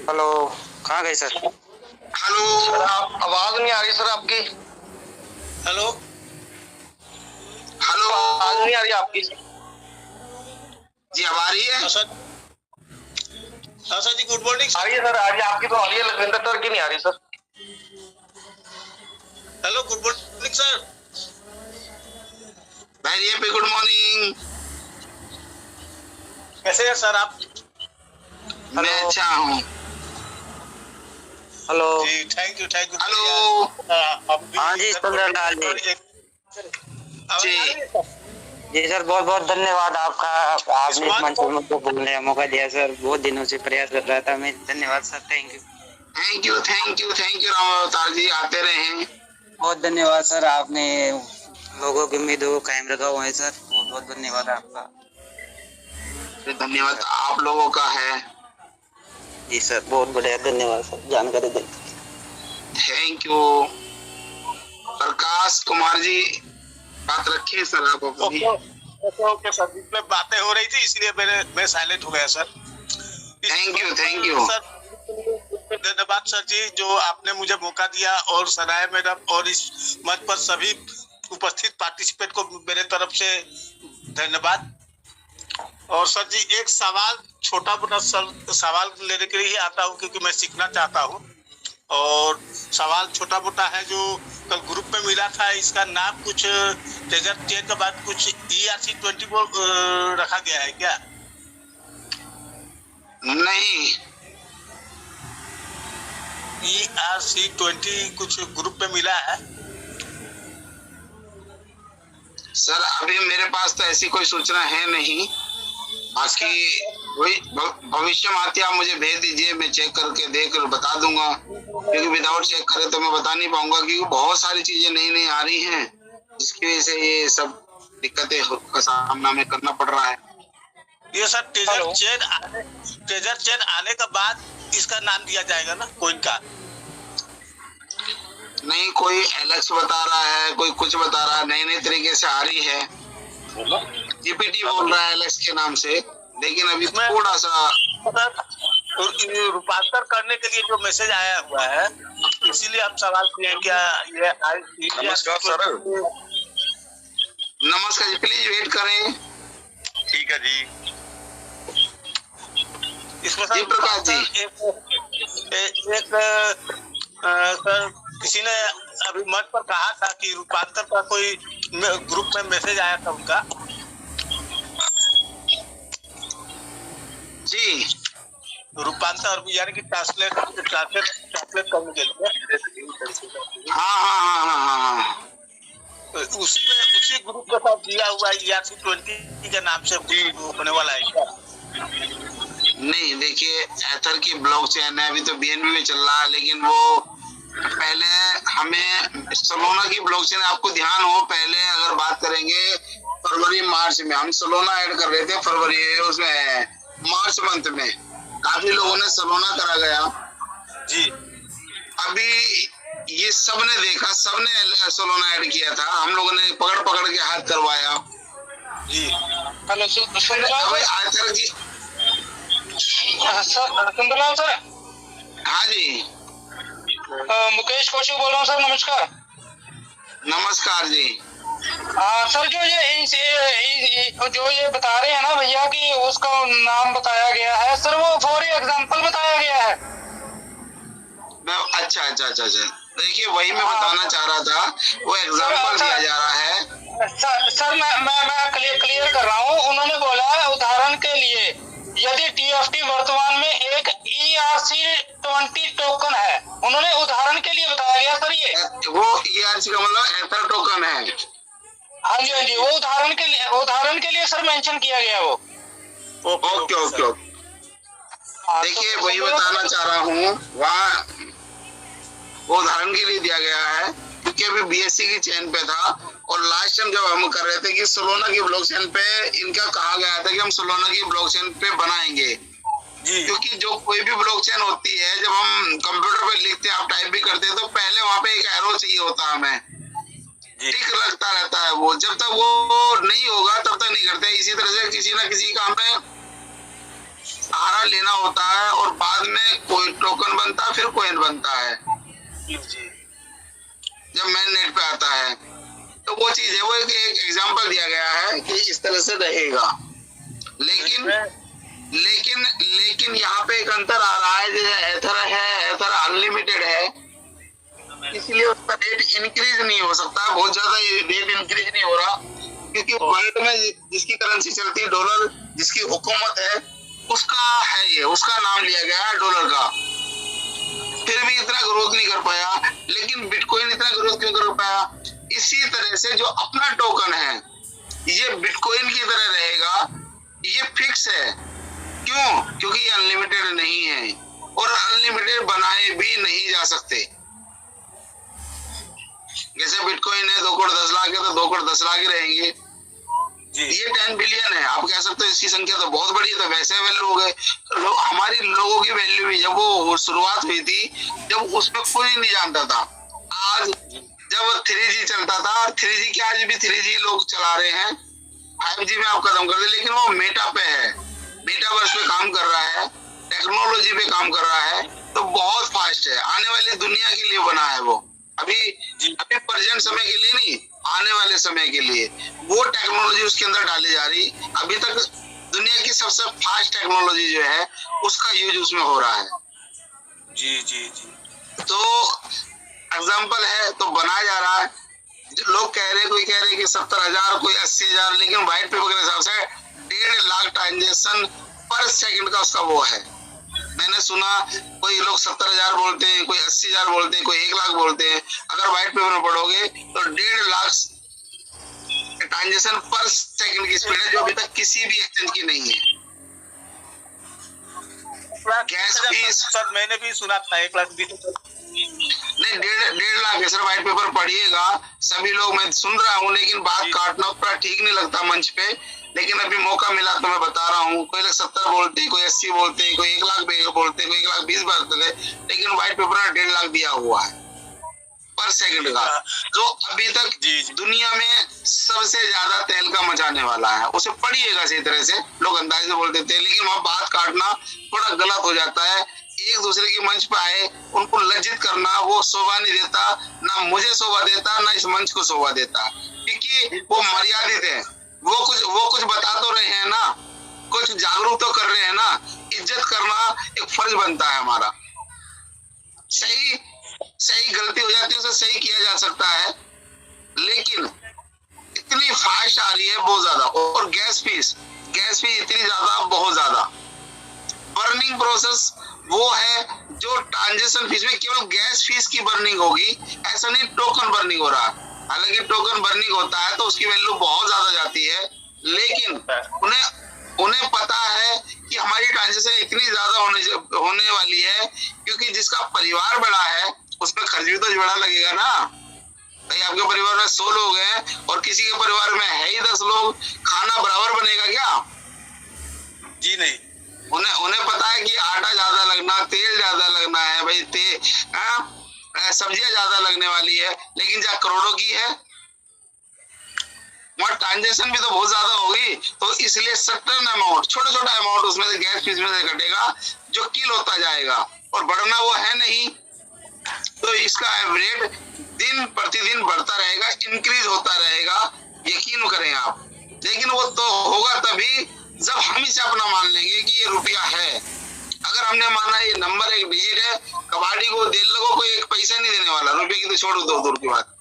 हेलो, कहाँ गए सर? हेलो सर आवाज नहीं आ रही सर आपकी। हेलो हेलो, आवाज नहीं आ रही आपकी। जी अब आ रही है? सर जी गुड मॉर्निंग आ रही है सर, आ रही है आपकी तो आ रही है, लखविंदर सर की नहीं आ रही sir. Hello good morning sir. भाई पे गुड मॉर्निंग। कैसे हैं सर आप? मैं अच्छा हूँ। हेलो। जी थैंक यू हेलो। हाँ जी सुंदरलाल जी। जी जी सर, बहुत बहुत धन्यवाद आपका, आपने इस मंच पर मुझको बोलने का मौका दिया सर। बहुत दिनों से प्रयास कर रहा था मैं। धन्यवाद sir, thank you. Thank you Ram अवतार जी, आते रहे। बहुत धन्यवाद सर, आपने लोगों की उम्मीदों को कायम रखा हुआ है सर। बहुत बहुत धन्यवाद आपका। धन्यवाद आप लोगों का है। जी सर, बहुत बढ़िया, धन्यवाद सर जानकारी देने। Thank you. प्रकाश कुमार जी बात रखिए सर आप अपनी। ओके सर, जिसमें बातें हो रही थी इसलिए मैं साइलेंट हो गया सर। थैंक यू सर, धन्यवाद सर जी जो आपने मुझे मौका दिया, और सनाया मैडम और इस मंच पर सभी उपस्थित पार्टिसिपेंट को मेरे तरफ से धन्यवाद। और सर जी एक सवाल, छोटा मोटा सवाल लेने के लिए ही आता हूँ क्योंकि मैं सीखना चाहता हूँ। और सवाल छोटा मोटा है जो कल ग्रुप में मिला था, इसका नाम कुछ डेजर्ट चेन के बाद कुछ ERC-20 को रखा गया है क्या? नहीं, ERC-20 कुछ ग्रुप में मिला है सर। अभी मेरे पास तो ऐसी कोई सूचना है नहीं। बाकी वही भविष्य में आती आप मुझे भेज दीजिए, मैं चेक करके देख कर बता दूंगा। क्योंकि विदाउट चेक करे तो मैं बता नहीं पाऊंगा, क्योंकि बहुत सारी चीजें नई नई आ रही हैं जिसकी वजह से ये सब दिक्कतें का सामना में करना पड़ रहा है। ये सर ट्रेजर चेन आने के बाद इसका नाम दिया जाएगा ना कोइन का? नहीं, कोई एलेक्स बता रहा है, कोई कुछ बता रहा है, नए नए तरीके से आ रही है। GPT बोल रहा है एलेक्स के नाम से, लेकिन अभी थोड़ा सा रूपांतर करने के लिए जो मैसेज आया हुआ है, इसीलिए हम सवाल किए क्या ये नमस्कार सर। नमस्कार जी, प्लीज वेट करें। ठीक है जी। इसमें जी प्रकाश जी, एक सर किसी ने अभी मंच पर कहा था कि रूपांतर का कोई ग्रुप में मैसेज आया था उनका। जी रूपांतर यानी कि ट्रांसलेट करने के लिए। हाँ। उसी ग्रुप के साथ दिया हुआ ERC-20 के नाम से होने वाला है क्या? नहीं, देखिए एथर की ब्लॉकचेन है, अभी तो BNB में चल रहा है, लेकिन वो पहले हमें सोलोना की ब्लॉकचेन, आपको ध्यान हो, पहले अगर बात करेंगे फरवरी मार्च में हम सोलोना ऐड कर रहे थे, फरवरी उसमें मार्च मंथ में काफी लोगों ने सोलोना करा गया जी। अभी ये सबने देखा, सबने सोलोना ऐड किया था, हम लोगों ने पकड़ के हाथ करवाया जी। हेलो एथर की। सुंदरलाल सर। हाँ जी, मुकेश कौशिक बोल रहा हूँ सर, नमस्कार। नमस्कार जी। सर जो ये बता रहे हैं ना भैया कि उसका नाम बताया गया है सर, वो फॉर एग्जांपल बताया गया है। अच्छा। देखिए वही मैं बताना चाह रहा था, वो एग्जांपल दिया जा रहा है। सर मैं क्लियर कर रहा हूँ। उन्होंने बोला उदाहरण के लिए यदि TFT वर्तमान में एक ERC-20 टोकन है, उन्होंने उदाहरण के लिए बताया गया सर। ये वो ERC का मतलब एथर टोकन है। हाँ जी, वो उदाहरण के लिए सर मेंशन किया गया वो। ओके। देखिए वही बताना चाह रहा हूँ, वहाँ वो उदाहरण के लिए दिया गया है क्योंकि अभी BSC की चेन पे था, और लास्ट टाइम जब हम कर रहे थे कि सोलोना की ब्लॉकचेन पे इनका कहा गया था कि हम सोलोना की ब्लॉकचेन पे बनाएंगे, क्योंकि जो कोई भी ब्लॉकचेन होती है, जब हम कंप्यूटर पे लिखते हैं, आप टाइप भी करते हैं, तो पहले वहां पे एक एरो चाहिए होता है हमें, टिक लगता रहता है। वो जब तक वो नहीं होगा तब तक नहीं करते। इसी तरह से किसी ना किसी का हमें सहारा लेना होता है और बाद में कोई टोकन बनता है, फिर कॉइन बनता है जब मेन नेट पे आता है। तो वो चीज है, वो एक एग्जांपल दिया गया है कि इस तरह से रहेगा। लेकिन यहाँ पे एक अंतर आ रहा है, जैसे एथर है, एथर अनलिमिटेड है, इसलिए उसका रेट इंक्रीज नहीं हो सकता, बहुत ज्यादा रेट इंक्रीज नहीं हो रहा, क्योंकि वर्ल्ड में जिसकी करेंसी चलती है डॉलर, जिसकी हुकूमत है, उसका है ये, उसका नाम लिया गया है डॉलर का। फिर भी इतना ग्रोथ नहीं कर पाया। लेकिन बिटकॉइन इतना ग्रोथ क्यों कर पाया? इसी तरह से जो अपना टोकन है ये बिटकॉइन की तरह रहेगा, ये फिक्स है। क्यों? क्योंकि ये अनलिमिटेड नहीं है और अनलिमिटेड बनाए भी नहीं जा सकते। जैसे बिटकॉइन है 2 करोड़ 10 लाख है, तो 2 करोड़ 10 लाख ही रहेंगे। ये 10 बिलियन है, आप कह सकते हो इसकी संख्या तो बहुत बड़ी है, तो वैसे वैल्यू हो गए। हमारी लोगों की वैल्यू भी जब वो शुरुआत हुई थी, जब उसमें कोई नहीं जानता था। आज जब 3G चलता था, और 3G के आज भी 3G लोग चला रहे हैं, 5G में आप खत्म कर दे, लेकिन वो मेटा पे है, मेटावर्स पे काम कर रहा है, टेक्नोलॉजी पे काम कर रहा है, तो बहुत फास्ट है। आने वाली दुनिया के लिए बना है वो, अभी प्रेजेंट समय के लिए नहीं, आने वाले समय के लिए वो टेक्नोलॉजी उसके अंदर डाली जा रही। अभी तक दुनिया की सबसे फास्ट टेक्नोलॉजी जो है उसका यूज उसमें हो रहा है। तो एग्जांपल है, तो बनाया जा रहा है। जो लोग कह रहे हैं, कोई कह रहे हैं कि 70,000, कोई 80,000, लेकिन व्हाइट पेपर के हिसाब से 1.5 लाख ट्रांजेक्शन पर सेकंड का उसका वो है। मैंने सुना कोई लोग 70,000 बोलते हैं, कोई 80,000 बोलते हैं, कोई 1 लाख बोलते हैं। अगर व्हाइट पेपर में पढ़ोगे तो 1.5 लाख ट्रांजेक्शन पर सेकंड की स्पीड है, जो अभी तक किसी भी एक्सचेंज की नहीं है। गैस फीस सर मैंने भी सुना था 1 लाख भी नहीं, 1.5 लाख है सर। व्हाइट पेपर पढ़िएगा सभी लोग, मैं सुन रहा हूँ, लेकिन बात काटना थोड़ा ठीक नहीं लगता मंच पे, लेकिन अभी मौका मिला तो मैं बता रहा हूँ। कोई लोग 70 बोलते हैं, कोई 80 बोलते हैं, कोई 1 लाख बोलते हैं, कोई 1,20,000 बोलते हैं, लेकिन व्हाइट पेपर में 1.5 लाख दिया हुआ है पर सेकंड का, जो अभी तक दुनिया में सबसे ज्यादा तहलका मचाने वाला है। उसे पढ़िएगा सही तरह से, लोग अंदाजे से बोल देते हैं, लेकिन वहाँ बात काटना थोड़ा गलत हो जाता है। एक दूसरे के मंच पे आए, उनको लज्जित करना वो शोभा नहीं देता, ना मुझे शोभा देता, ना इस मंच को शोभा देता, क्योंकि वो मर्यादित है। वो कुछ बता तो रहे हैं ना, कुछ जागरूक तो कर रहे हैं ना। इज्जत करना एक फर्ज बनता है हमारा। सही गलती हो जाती है, उसे सही किया जा सकता है, लेकिन इतनी फास्ट आ रही है बहुत ज्यादा। और गैस फीस इतनी ज्यादा, बहुत ज्यादा। बर्निंग प्रोसेस वो है जो ट्रांजेक्शन फीस में केवल गैस फीस की बर्निंग होगी, ऐसा नहीं टोकन बर्निंग हो रहा। हालांकि टोकन बर्निंग होता है तो उसकी वैल्यू बहुत ज्यादा जाती है, लेकिन उन्हें पता है कि हमारी ट्रांजेक्शन इतनी ज्यादा होने वाली है, क्योंकि जिसका परिवार बड़ा है उसमें खर्च भी तो बड़ा लगेगा ना। भाई आपके परिवार में 100 लोग हैं और किसी के परिवार में है ही 10 लोग, खाना बराबर बनेगा क्या? जी नहीं। उन्हें पता है कि आटा ज्यादा लगना, तेल ज्यादा लगना है, भाई सब्जियां ज्यादा लगने वाली है, लेकिन जहाँ करोड़ों की है वहाँ ट्रांजेक्शन भी तो बहुत ज्यादा होगी। तो इसलिए सर्टेन अमाउंट, छोटा अमाउंट उसमें से गैस फीस में से कटेगा, जो किल होता जाएगा और बढ़ना वो है नहीं। तो इसका एवरेज दिन प्रतिदिन बढ़ता रहेगा, इंक्रीज होता रहेगा, यकीन करें आप। लेकिन वो तो होगा तभी जब हम इसे अपना मान लेंगे कि ये रुपया है। अगर हमने माना ये नंबर एक डिजिट है, कबाड़ी को दिल लोगों को 1 पैसा नहीं देने वाला, रुपये की तो छोड़ दो दूर की बात।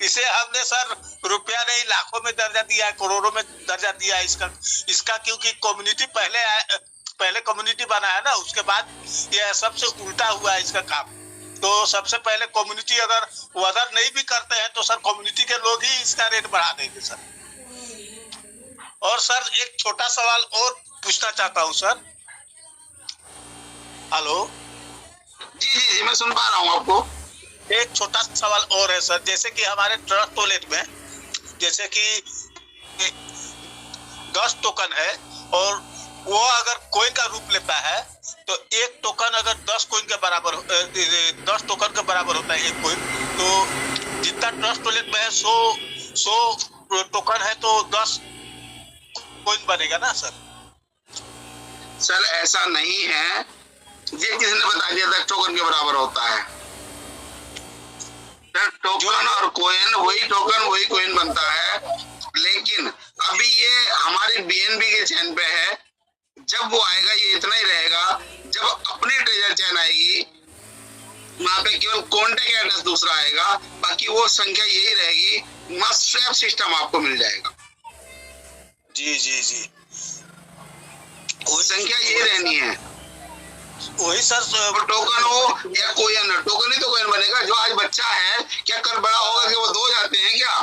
इसे हमने सर रुपया नहीं लाखों में दर्जा दिया है, करोड़ों में दर्जा दिया है इसका क्योंकि कम्युनिटी पहले कम्युनिटी बना है ना, उसके बाद ये सबसे उल्टा हुआ है इसका काम। तो सबसे पहले कम्युनिटी अगर वदर नहीं भी करते हैं तो सर कम्युनिटी के लोग ही इसका रेट बढ़ा देंगे सर। और सर एक छोटा सवाल और पूछना चाहता हूँ सर। हेलो जी मैं सुन पा रहा हूँ आपको। एक छोटा सवाल और है सर, जैसे कि हमारे ट्रस्ट वॉलेट में जैसे कि 10 टोकन है और वो अगर कोइन का रूप लेता है तो एक टोकन अगर 10 कोइन के बराबर 10 टोकन के बराबर होता है एक कोइन, तो जितना ट्रस्ट वॉलेट में है 100 टोकन है तो 10 कोइन बनेगा ना सर? सर ऐसा नहीं है, ये किसने बता दिया था टोकन के बराबर होता है? टोकन और कोइन वही टोकन वही कोइन बनता है, लेकिन अभी ये हमारे बीएनबी के चैन पे है। जब वो आएगा ये इतना ही रहेगा, जब अपनी ट्रेजर चैन आएगी वहां पे केवल कॉन्टेक्ट एड्रेस दूसरा आएगा, बाकी वो संख्या यही रहेगी। मस्ट स्वैप सिस्टम आपको मिल जाएगा। जी जी जी, संख्या यही रहनी है। वही सर, टोकन हो या कोइन, टोकन ही तो कोइन बनेगा। जो आज बच्चा है क्या कल बड़ा होगा कि वो 2 जाते हैं क्या?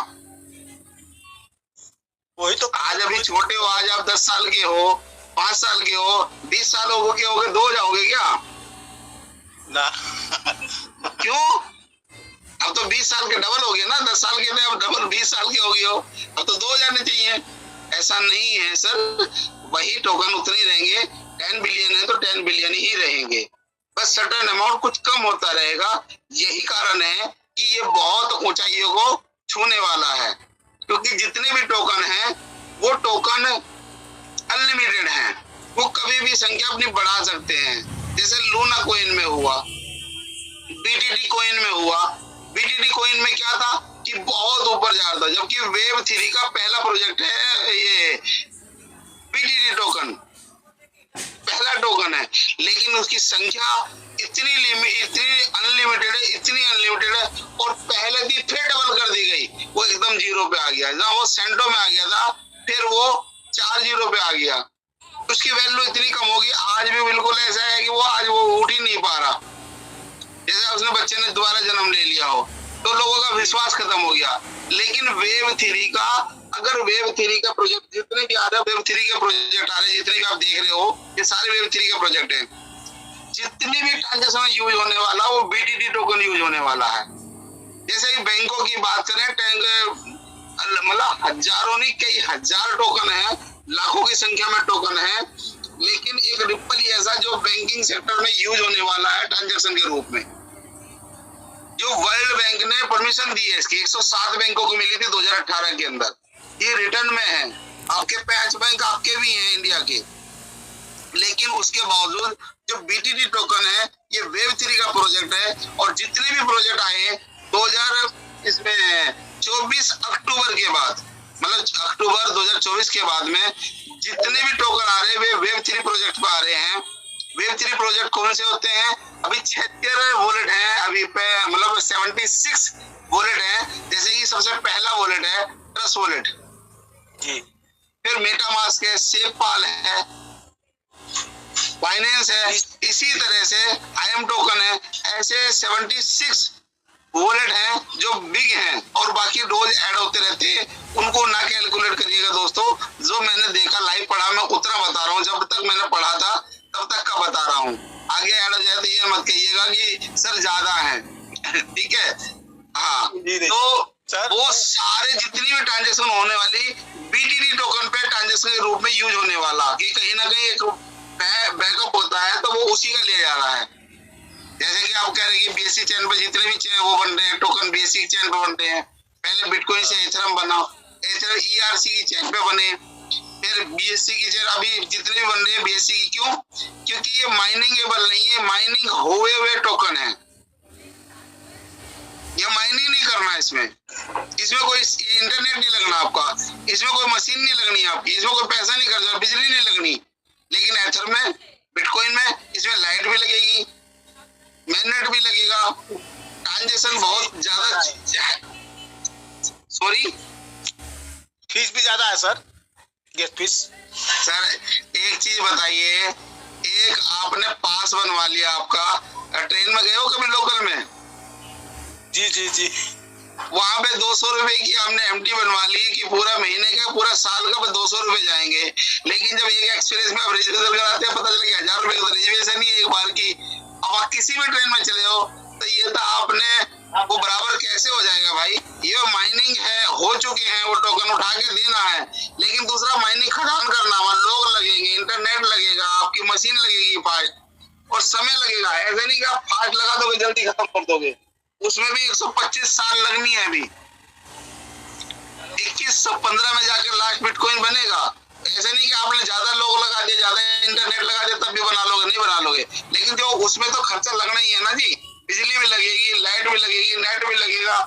वही तो। आज अभी छोटे हो, आज आप 10 साल के हो, 5 साल के हो, 20 साल हो गए 2 जाओगे क्या? ना। क्यों? अब तो 20 साल के डबल हो गए ना, 10 साल के में अब डबल 20 साल के हो गए हो, अब तो 2 जाने चाहिए। ऐसा नहीं है सर, वही टोकन उतने ही रहेंगे। 10 बिलियन है तो 10 बिलियन ही रहेंगे, बस सर्टेन अमाउंट कुछ कम होता रहेगा। यही कारण है कि ये बहुत ऊंचाइयों को छूने वाला है, क्योंकि जितने भी टोकन हैं वो टोकन अनलिमिटेड हैं, वो कभी भी संख्या अपनी बढ़ा सकते हैं। जैसे लूना कोइन में हुआ, बीटीटी कोइन में हुआ। बीटीटी कोइन में क्या था कि बहुत ऊपर जा रहा था, जबकि वेव 3 का पहला प्रोजेक्ट है ये बीटीटी टोकन, पहला टोकन है, लेकिन उसकी संख्या इतनी अनलिमिटेड है और पहले भी फिर डबल कर दी गई, वो एकदम 0 पे आ गया। जहाँ वो सेंटो में आ गया था फिर वो 4 0 पे आ गया। उसकी वैल्यू इतनी कम होगी, आज भी बिल्कुल ऐसा है कि वो आज वो उठ ही नहीं पा रहा, जैसे उसने बच्चे ने दोबारा जन्म ले लिया हो, तो लोगों का विश्वास खत्म हो गया। लेकिन वेव 3 का, अगर वेव 3 का प्रोजेक्ट जितने भी आ रहे हैं, वेव 3 के प्रोजेक्ट आ रहे हैं, जितने भी आप देख रहे हो ये सारे वेव 3 के प्रोजेक्ट हैं। जितनी भी ट्रांजेक्शन यूज होने वाला वो बीटीटी टोकन यूज होने वाला है। जैसे कि बैंकों की बात करें, मतलब हजारों नहीं कई हजार टोकन है, लाखों की संख्या में टोकन है, लेकिन एक रिपल ही ऐसा जो बैंकिंग सेक्टर में यूज होने वाला है ट्रांजेक्शन के रूप में, जो वर्ल्ड बैंक ने परमिशन दी है इसकी। 107 बैंकों को मिली थी 2018 के अंदर, ये रिटर्न में है। आपके 5 बैंक आपके भी हैं इंडिया के, लेकिन उसके बावजूद जो बीटीटी टोकन है ये वेव 3 का प्रोजेक्ट है। और जितने भी प्रोजेक्ट आए हैं 2024 अक्टूबर के बाद, मतलब अक्टूबर 2024 के बाद में जितने भी टोकन आ रहे हैं वे वेव 3 प्रोजेक्ट पे आ रहे हैं। वेव 3 प्रोजेक्ट कौन से होते हैं? अभी 76 वॉलेट है, अभी पे मतलब 76 वॉलेट है। जैसे कि सबसे पहला वॉलेट है ट्रस्ट वॉलेट जी, फिर मेटामास्क है, सेफपाल है, बाइनेंस है, इसी तरह से आईएम टोकन है। ऐसे 76 वॉलेट हैं जो बिग हैं और बाकी रोज ऐड होते रहते हैं। उनको ना कैलकुलेट करिएगा दोस्तों, जो मैंने देखा लाइव पढ़ा मैं उतना बता रहा हूँ, जब तक मैंने पढ़ा था तब तक का बता रहा हूँ। आगे ऐड हो जाए तो ये मत कहिएगा कि सर ज्यादा है। ठीक है, हाँ, तो वो सारे जितनी भी ट्रांजेक्शन होने वाली बीटीटी टोकन पे ट्रांजेक्शन के रूप में यूज होने वाला, कि कहीं ना कहीं एक बैकअप होता है तो वो उसी का लिया जा रहा है। जैसे कि आप कह रहे हैं कि बीएससी चैन पे जितने भी चैन वो बन रहे हैं टोकन, बीएससी चैन पे बन रहे हैं। पहले बिटकॉइन से एथेरियम बना, एथेरियम ईआरसी की चैन पे बने, फिर बीएससी की चैन अभी जितने भी बन रहे हैं बीएससी की। क्यों? क्योंकि ये माइनिंगेबल नहीं है, माइनिंग हुए टोकन है। ये माइनिंग नहीं करना है, इसमें कोई इंटरनेट नहीं लगना आपका, इसमें कोई मशीन नहीं लगनी आपकी, इसमें कोई पैसा नहीं खर्चना, बिजली नहीं लगनी। लेकिन एथर में, बिटकॉइन में इसमें लाइट भी लगेगी, मैग्नेट भी लगेगा, ट्रांजेक्शन बहुत ज्यादा, सॉरी फीस भी ज्यादा है सर, गेट फीस। सर एक चीज बताइए, एक आपने पास बनवा लिया आपका, ट्रेन में गए हो कभी लोकल में? जी जी जी, वहां पे 200 रुपए की हमने एमटी बनवा ली कि पूरा महीने का पूरा साल का 200 रुपए जाएंगे। लेकिन जब एक एक्सपीरियंस में आप रिजर्वेशन कराते हैं पता चला कि 1000 रुपए का रिजर्वेशन ही एक बार की। अब आप किसी भी ट्रेन में चले हो तो ये था आपने वो बराबर कैसे हो जाएगा भाई? ये माइनिंग है, हो चुके हैं, वो टोकन उठा के देना है, लेकिन दूसरा माइनिंग खदान करना, वहाँ लोग लगेंगे, इंटरनेट लगेगा, आपकी मशीन लगेगी फास्ट और समय लगेगा। ऐसे नहीं कि आप फास्ट लगा दोगे जल्दी खत्म कर दोगे, उसमें भी 125 साल लगनी है। अभी 2115 में जाकर लास्ट बिटकॉइन बनेगा। ऐसे नहीं कि आपने ज्यादा लोग लगा दिए, ज्यादा इंटरनेट लगा दिया तब भी बना लोगे, नहीं बना लोगे। लेकिन जो उसमें तो खर्चा लगना ही है ना जी, बिजली भी लगेगी, लाइट भी लगेगी, नेट भी लगेगा,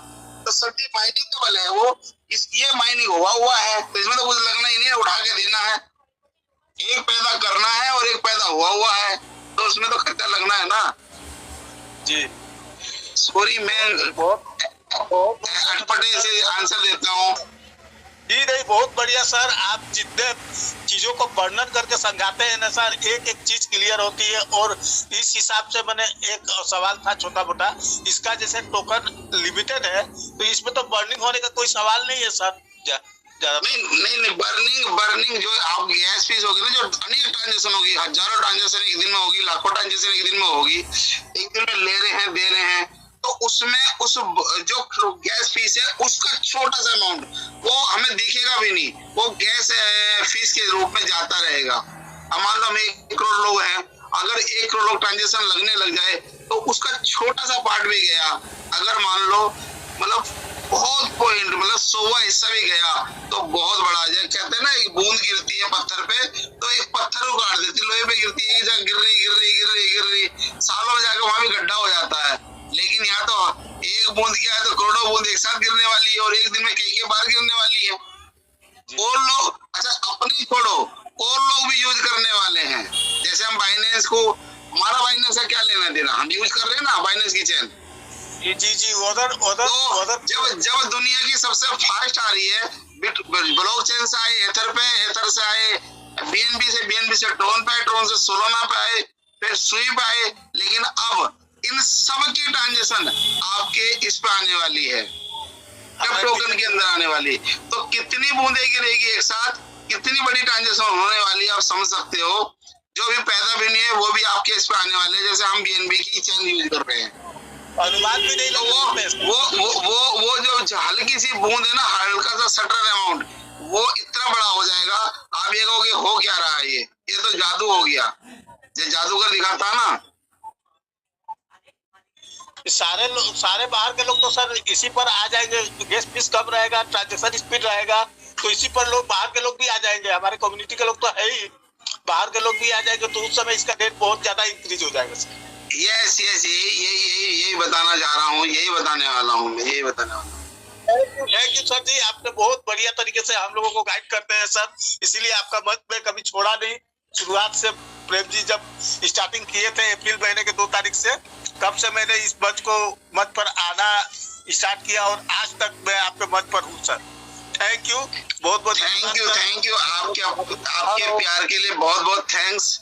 तो सभी माइनिंग का बल है वो। ये माइनिंग हुआ है तो इसमें तो कुछ लगना ही नहीं है, उठा के देना है। एक पैदा करना है और एक पैदा हुआ है, तो उसमें तो खर्चा लगना है ना जी। सॉरी, मैं अटपटे से आंसर देता हूँ जी। नहीं, बहुत बढ़िया सर, आप जितने चीजों को वर्णन करके समझाते हैं ना सर, एक एक चीज क्लियर होती है। और इस हिसाब से मैंने एक सवाल था छोटा मोटा, इसका जैसे टोकन लिमिटेड है तो इसमें तो बर्निंग होने का कोई सवाल नहीं है सर। नहीं, बर्निंग जो आप गैस फीस होगी ना, जो अनेक ट्रांजेक्शन होगी, हजारों ट्रांजेक्शन एक दिन में होगी, लाखों ट्रांजेक्शन एक दिन में होगी, एक दिन में ले रहे हैं, दे रहे हैं, तो उसमें उस जो गैस फीस है उसका छोटा सा अमाउंट वो हमें दिखेगा भी नहीं, वो गैस फीस के रूप में जाता रहेगा। अब मान लो हम 1 करोड़ लोग हैं, अगर 1 करोड़ लोग ट्रांजेक्शन लगने लग जाए तो उसका छोटा सा पार्ट भी गया। अगर मान लो मतलब बहुत पॉइंट मतलब 100वां हिस्सा भी गया तो बहुत बड़ा आ जाए। कहते हैं ना, एक बूंद गिरती है पत्थर पे तो एक पत्थर उगाड़ देती, लोहे पे गिरती है, एक जगह गिर रही सालों में जाकर वहां भी गड्ढा हो जाता है। लेकिन यहाँ तो एक बूंद किया है तो करोड़ों बूंद एक साथ गिरने वाली है और एक दिन में कई बार गिरने वाली है। और लोग, अच्छा अपनी छोड़ो, और लोग भी यूज करने वाले हैं। जैसे हम बाइनेंस को, हमारा बाइनेंस का क्या लेना देना, हम यूज कर रहे हैं ना बाइनेंस की चेन। जी उधर जब दुनिया की सबसे फास्ट आ रही है, ब्लॉकचेन से आए एथर पे, एथर से आए बीएनबी से ट्रोन पे, ट्रोन से सोलोना पे आए, फिर सुई पे आए, लेकिन अब इन सब की ट्रांजेक्शन आपके इस पे आने वाली है, टोकन के अंदर आने वाली। तो कितनी बूंदे गिरेगी एक साथ, कितनी बड़ी ट्रांजेक्शन होने वाली है, आप समझ सकते हो। जो भी पैदा भी नहीं है वो भी आपके इस पे आने वाले हैं। जैसे हम बीएनबी की चेन यूज कर रहे हैं, अनुमान भी नहीं, तो वो जो हल्की सी बूंद है ना, हल्का सा सटर अमाउंट, वो इतना बड़ा हो जाएगा, आप ये कहोगे हो क्या रहा है, ये तो जादू हो गया। जो जादूगर दिखाता ना, सारे बाहर के लोग तो सर इसी पर आ जाएंगे। गैस फीस कम रहेगा, ट्रांजेक्शन स्पीड रहेगा, तो इसी पर लोग, बाहर के लोग भी आ जाएंगे। हमारे कम्युनिटी के लोग तो है ही, बाहर के लोग भी आ जाएंगे, तो उस समय इसका रेट बहुत ज्यादा इंक्रीज हो जाएगा सर। यस यही बताना चाह रहा हूँ, यही बताने वाला हूँ। थैंक यू सर जी, आपने बहुत बढ़िया तरीके से हम लोगों को गाइड करते हैं सर, इसीलिए आपका मत में कभी छोड़ा नहीं। शुरुआत से प्रेम जी जब स्टार्टिंग किए थे अप्रैल महीने के 2 तारीख से, तब से मैंने इस मंच पर आना स्टार्ट किया और आज तक मैं आपके मंच पर हूँ सर। थैंक यू, बहुत बहुत थैंक यू। आपके प्यार के लिए बहुत बहुत थैंक्स।